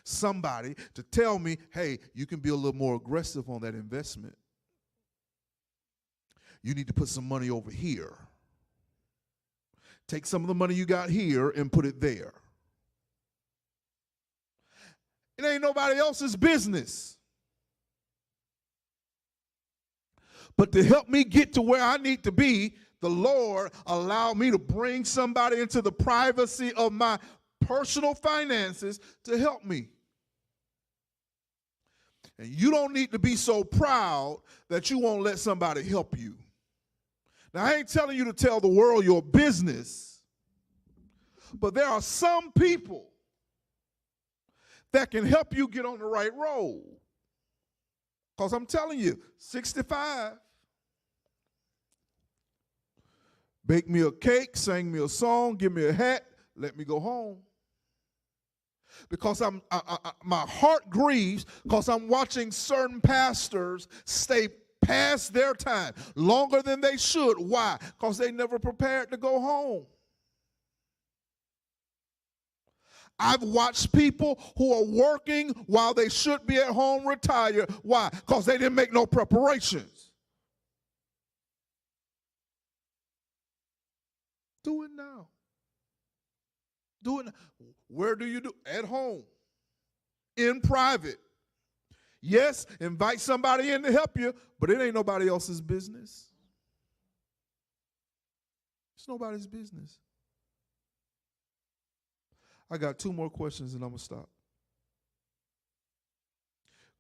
Somebody to tell me, hey, you can be a little more aggressive on that investment. You need to put some money over here. Take some of the money you got here and put it there. It ain't nobody else's business. But to help me get to where I need to be, the Lord allowed me to bring somebody into the privacy of my personal finances to help me. And you don't need to be so proud that you won't let somebody help you. Now, I ain't telling you to tell the world your business, but there are some people that can help you get on the right road. Because I'm telling you, 65, bake me a cake, sing me a song, give me a hat, let me go home. Because my heart grieves because I'm watching certain pastors stay past their time, longer than they should. Why? Because they never prepared to go home. I've watched people who are working while they should be at home retire. Why? Because they didn't make no preparations. Do it now. Do it now. Where do you do? At home. In private. Yes, invite somebody in to help you, but it ain't nobody else's business. It's nobody's business. I got 2 more questions and I'm going to stop.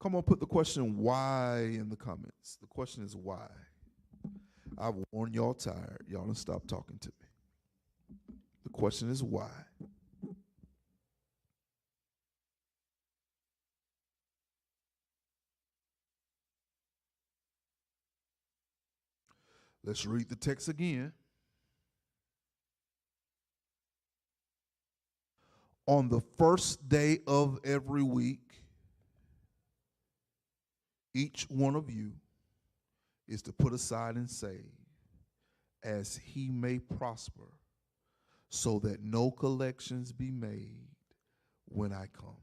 Come on, put the question why in the comments. The question is why. I've worn y'all tired. Y'all done stop talking to me. The question is why. Let's read the text again. On the first day of every week, each one of you is to put aside and save as he may prosper, so that no collections be made when I come.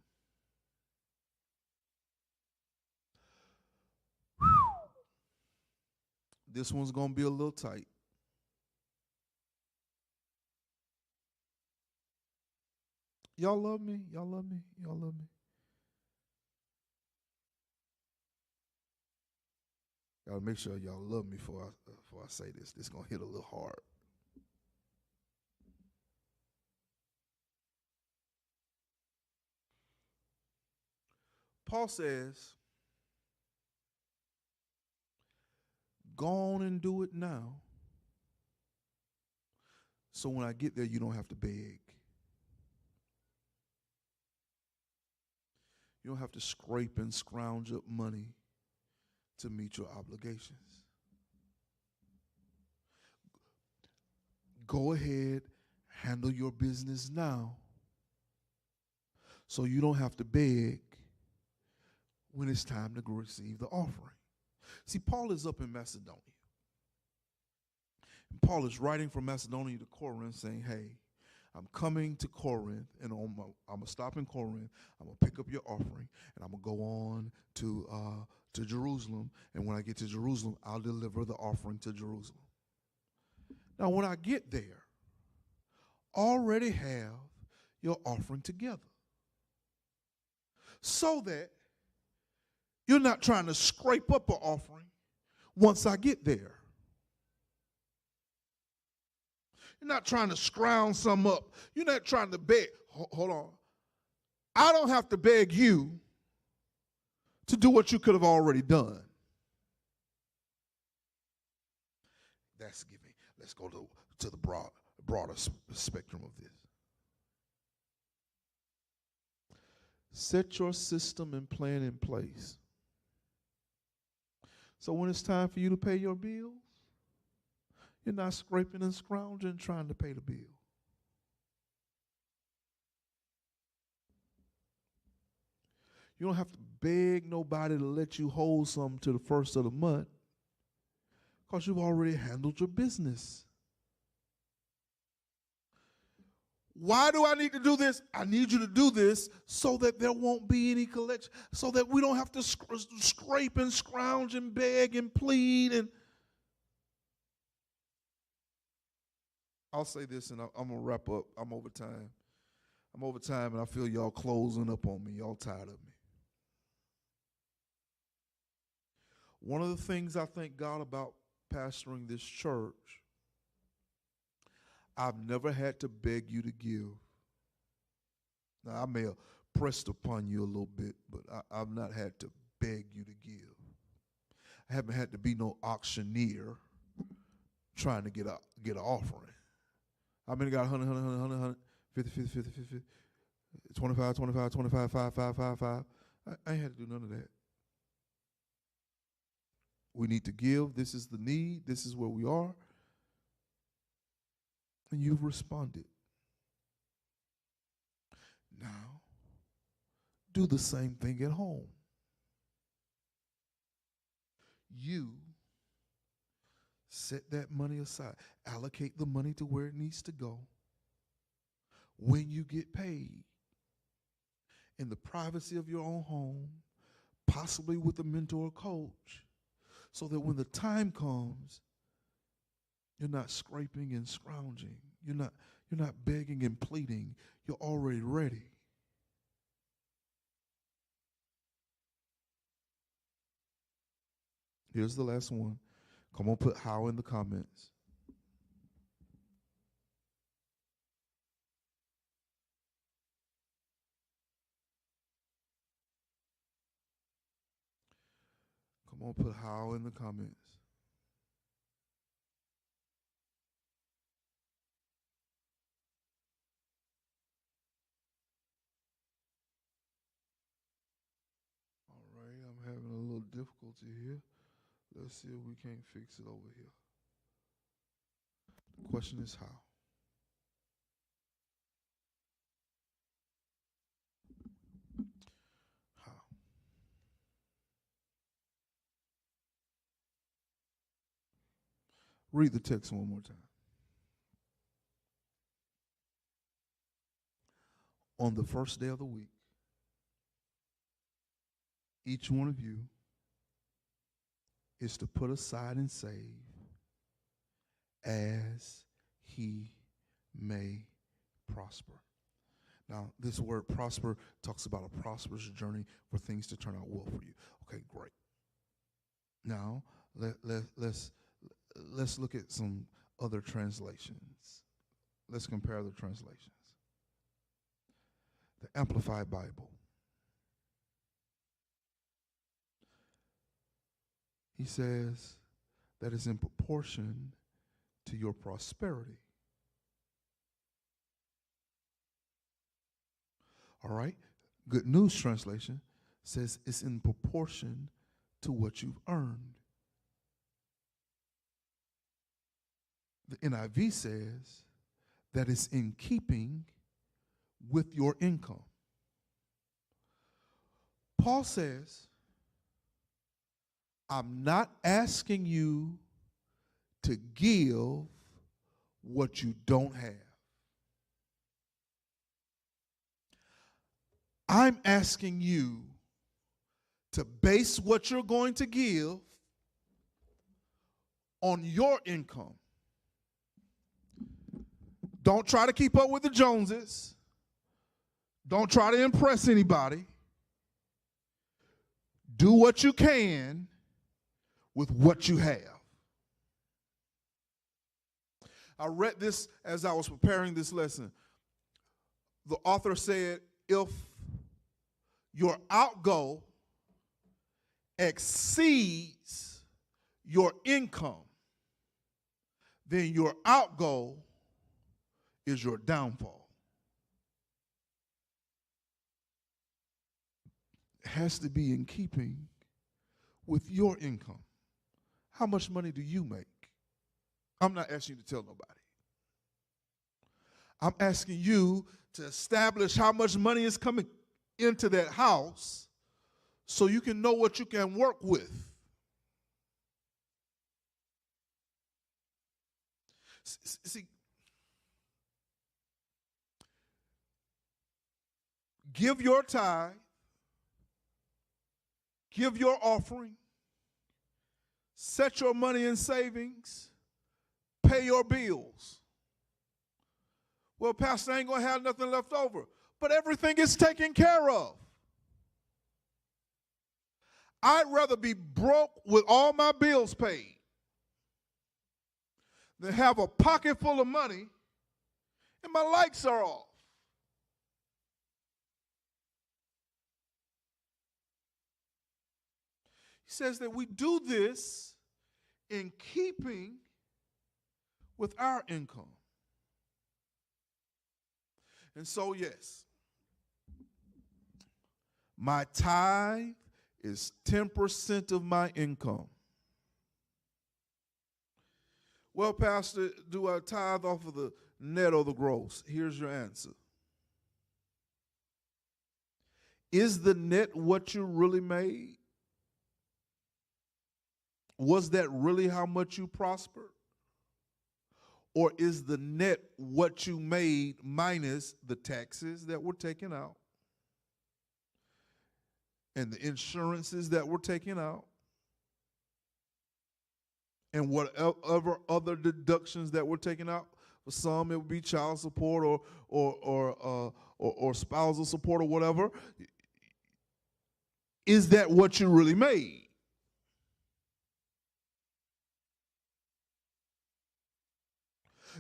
This one's going to be a little tight. Y'all love me? Y'all love me? Y'all love me? Gotta make sure y'all love me before I say this. This is going to hit a little hard. Paul says, go on and do it now, so when I get there, you don't have to beg. You don't have to scrape and scrounge up money to meet your obligations. Go ahead, handle your business now, so you don't have to beg when it's time to receive the offering. See, Paul is up in Macedonia. And Paul is writing from Macedonia to Corinth saying, hey, I'm coming to Corinth, and I'm going to stop in Corinth. I'm going to pick up your offering, and I'm going to go on to Jerusalem. And when I get to Jerusalem, I'll deliver the offering to Jerusalem. Now, when I get there, already have your offering together so that you're not trying to scrape up an offering once I get there. You're not trying to scrounge some up. You're not trying to beg. Hold on. I don't have to beg you to do what you could have already done. That's giving. Let's go to the broader spectrum of this. Set your system and plan in place. So when it's time for you to pay your bills, you're not scraping and scrounging trying to pay the bill. You don't have to beg nobody to let you hold something to the first of the month because you've already handled your business. Why do I need to do this? I need you to do this so that there won't be any collection, so that we don't have to scrape and scrounge and beg and plead. And I'll say this, and I'm going to wrap up. I'm over time. And I feel y'all closing up on me. Y'all tired of me. One of the things I thank God about pastoring this church, I've never had to beg you to give. Now, I may have pressed upon you a little bit, but I've not had to beg you to give. I haven't had to be no auctioneer trying to get an offering. I mean, I got 100, 100, 100, 100, 50, 50, 50, 50, 25, 25, 25, 5, 5, 5, 5. I ain't had to do none of that. We need to give. This is the need. This is where we are. And you've responded. Now, do the same thing at home. You set that money aside. Allocate the money to where it needs to go. When you get paid, in the privacy of your own home, possibly with a mentor or coach, so that when the time comes, you're not scraping and scrounging. You're not begging and pleading. You're already ready. Here's the last one. Come on, put how in the comments. Come on, put how in the comments. All right, I'm having a little difficulty here. Let's see if we can't fix it over here. The question is how. How? Read the text one more time. On the first day of the week, each one of you is to put aside and save as he may prosper. Now, this word prosper talks about a prosperous journey for things to turn out well for you. Okay, great. Now, let's look at some other translations. Let's compare the translations. The Amplified Bible. He says that is in proportion to your prosperity. All right? Good News Translation says it's in proportion to what you've earned. The NIV says that it's in keeping with your income. Paul says, I'm not asking you to give what you don't have. I'm asking you to base what you're going to give on your income. Don't try to keep up with the Joneses. Don't try to impress anybody. Do what you can with what you have. I read this as I was preparing this lesson. The author said, if your outgo exceeds your income, then your outgo is your downfall. It has to be in keeping with your income. How much money do you make? I'm not asking you to tell nobody. I'm asking you to establish how much money is coming into that house so you can know what you can work with. See, give your tithe, give your offering, set your money in savings, pay your bills. Well, Pastor, I ain't going to have nothing left over. But everything is taken care of. I'd rather be broke with all my bills paid than have a pocket full of money and my lights are off. He says that we do this in keeping with our income. And so, yes, my tithe is 10% of my income. Well, Pastor, do I tithe off of the net or the gross? Here's your answer. Is the net what you really made? Was that really how much you prospered? Or is the net what you made minus the taxes that were taken out and the insurances that were taken out and whatever other deductions that were taken out? For some, it would be child support or spousal support or whatever. Is that what you really made?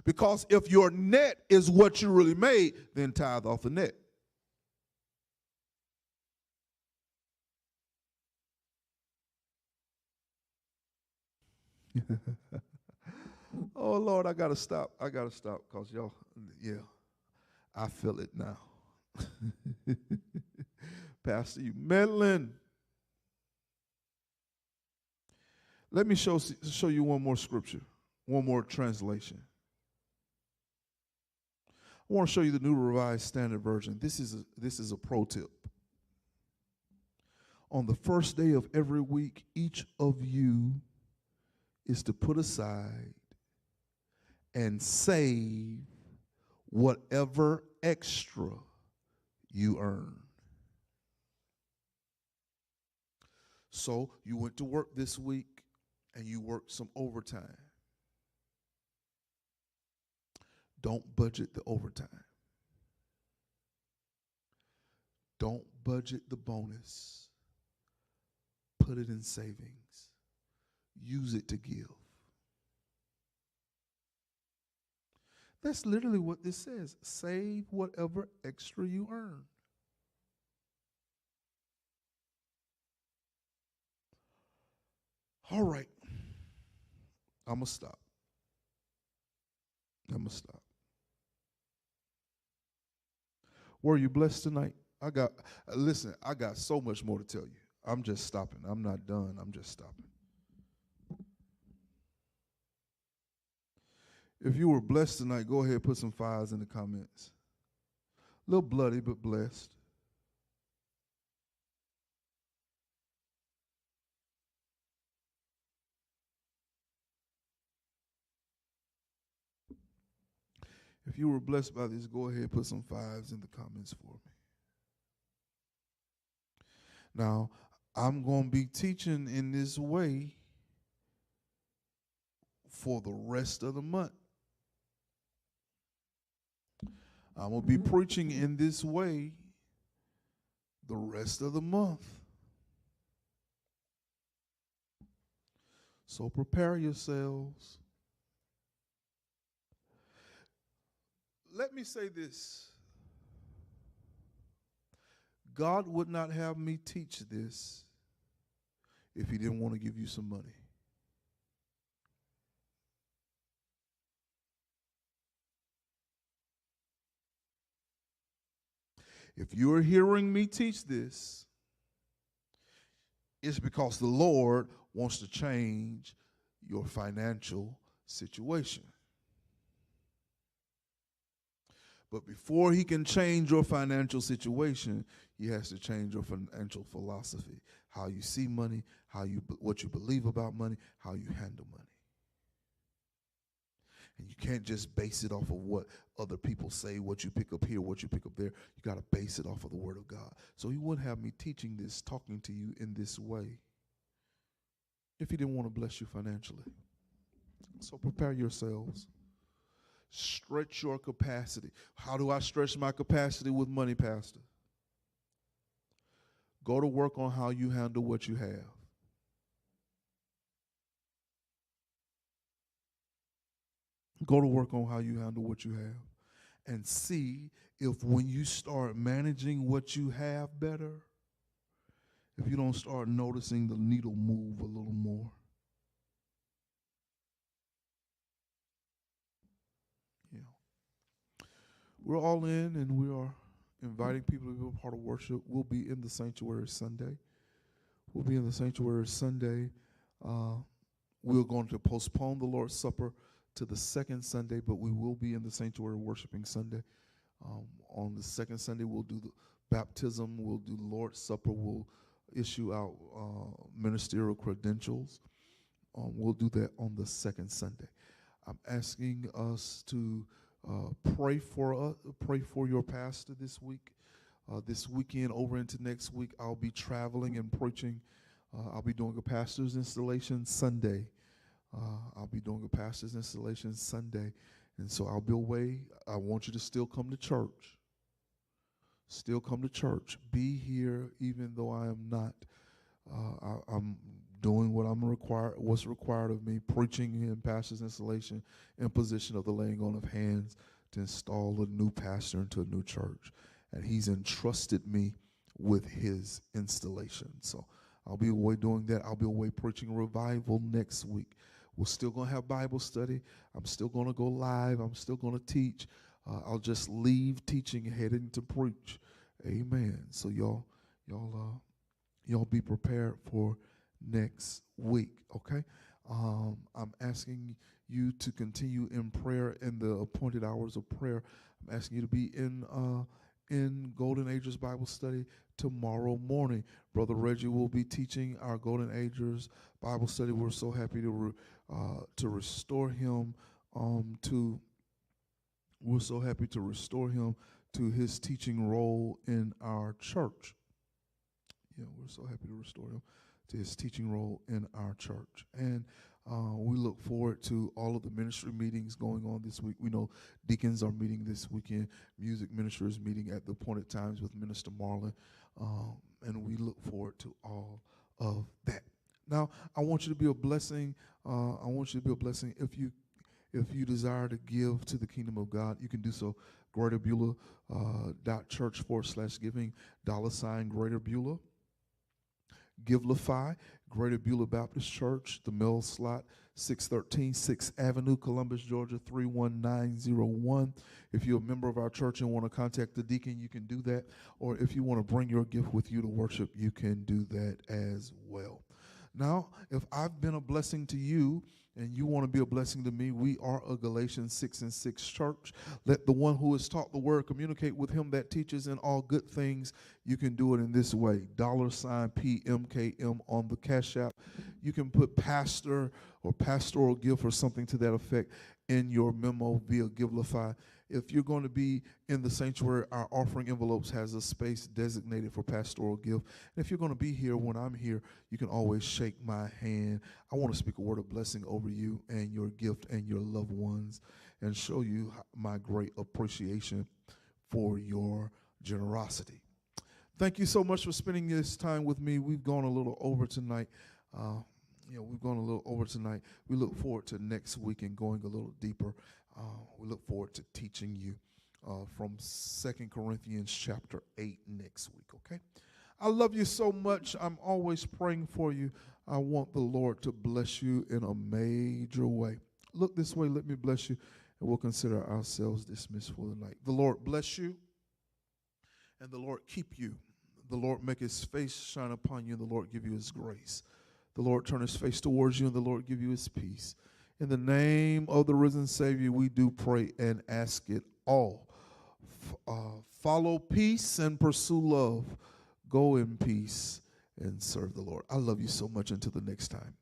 Because if your net is what you really made, then tithe off the net. Oh, Lord, I got to stop. I got to stop because y'all, yeah, I feel it now. Pastor, you meddling. Let me show you one more scripture, one more translation. I want to show you the New Revised Standard Version. This is a pro tip. On the first day of every week, each of you is to put aside and save whatever extra you earn. So you went to work this week and you worked some overtime. Don't budget the overtime. Don't budget the bonus. Put it in savings. Use it to give. That's literally what this says. Save whatever extra you earn. All right. I'm going to stop. Were you blessed tonight? I got so much more to tell you. I'm just stopping. I'm not done. I'm just stopping. If you were blessed tonight, go ahead and put some fires in the comments. A little bloody, but blessed. If you were blessed by this, go ahead and put some fives in the comments for me. Now, I'm going to be teaching in this way for the rest of the month. I'm going to be preaching in this way the rest of the month. So prepare yourselves. Let me say this. God would not have me teach this if he didn't want to give you some money. If you're hearing me teach this, it's because the Lord wants to change your financial situation. But before he can change your financial situation, he has to change your financial philosophy, how you see money, what you believe about money, how you handle money. And you can't just base it off of what other people say, what you pick up here, what you pick up there. You got to base it off of the Word of God. So he wouldn't have me teaching this, talking to you in this way, if he didn't want to bless you financially. So prepare yourselves. Stretch your capacity. How do I stretch my capacity with money, Pastor? Go to work on how you handle what you have. Go to work on how you handle what you have. And see if when you start managing what you have better, if you don't start noticing the needle move a little more. Yeah. We're all in, and we are inviting people to be a part of worship. We'll be in the sanctuary Sunday. We're going to postpone the Lord's Supper to the second Sunday, but we will be in the sanctuary worshiping Sunday. On the second Sunday, we'll do the baptism, we'll do the Lord's Supper, we'll issue out ministerial credentials. We'll do that on the second Sunday. I'm asking us to pray for your pastor this week. This weekend over into next week, I'll be traveling and preaching. I'll be doing a pastor's installation Sunday. And so I'll be away. I want you to still come to church. Be here even though I am not. I'm doing what's required of me, preaching in pastor's installation, imposition of the laying on of hands to install a new pastor into a new church. And he's entrusted me with his installation. So I'll be away doing that. I'll be away preaching revival next week. We're still going to have Bible study. I'm still going to go live. I'm still going to teach. I'll just leave teaching and head into preach. Amen. So y'all be prepared for next week, okay? I'm asking you to continue in prayer in the appointed hours of prayer. I'm asking you to be in Golden Agers Bible study tomorrow morning. Brother Reggie will be teaching our Golden Agers Bible study. We're so happy to restore him to his teaching role in our church. Yeah, we're so happy to restore him to his teaching role in our church. And we look forward to all of the ministry meetings going on this week. We know deacons are meeting this weekend. Music ministry is meeting at the appointed times with Minister Marlon. And we look forward to all of that. Now, I want you to be a blessing. If you desire to give to the kingdom of God, you can do so. GreaterBeulah.church/giving, $, Greater Givelify, Greater Beulah Baptist Church, the mail slot, 613 6th Avenue, Columbus, Georgia, 31901. If you're a member of our church and want to contact the deacon, you can do that. Or if you want to bring your gift with you to worship, you can do that as well. Now, if I've been a blessing to you and you want to be a blessing to me, we are a Galatians 6:6 church. Let the one who is taught the word communicate with him that teaches in all good things. You can do it in this way, $PMKM on the Cash App. You can put pastor or pastoral gift or something to that effect in your memo via Givelify, If you're going to be in the sanctuary, our offering envelopes has a space designated for pastoral gift. And if you're going to be here when I'm here, you can always shake my hand. I want to speak a word of blessing over you and your gift and your loved ones and show you my great appreciation for your generosity. Thank you so much for spending this time with me. We've gone a little over tonight. We've gone a little over tonight. We look forward to next week and going a little deeper. We look forward to teaching you from 2 Corinthians chapter 8 next week, okay? I love you so much. I'm always praying for you. I want the Lord to bless you in a major way. Look this way. Let me bless you, and we'll consider ourselves dismissed for the night. The Lord bless you, and the Lord keep you. The Lord make his face shine upon you, and the Lord give you his grace. The Lord turn his face towards you, and the Lord give you his peace. In the name of the risen Savior, we do pray and ask it all. Follow peace and pursue love. Go in peace and serve the Lord. I love you so much. Until the next time.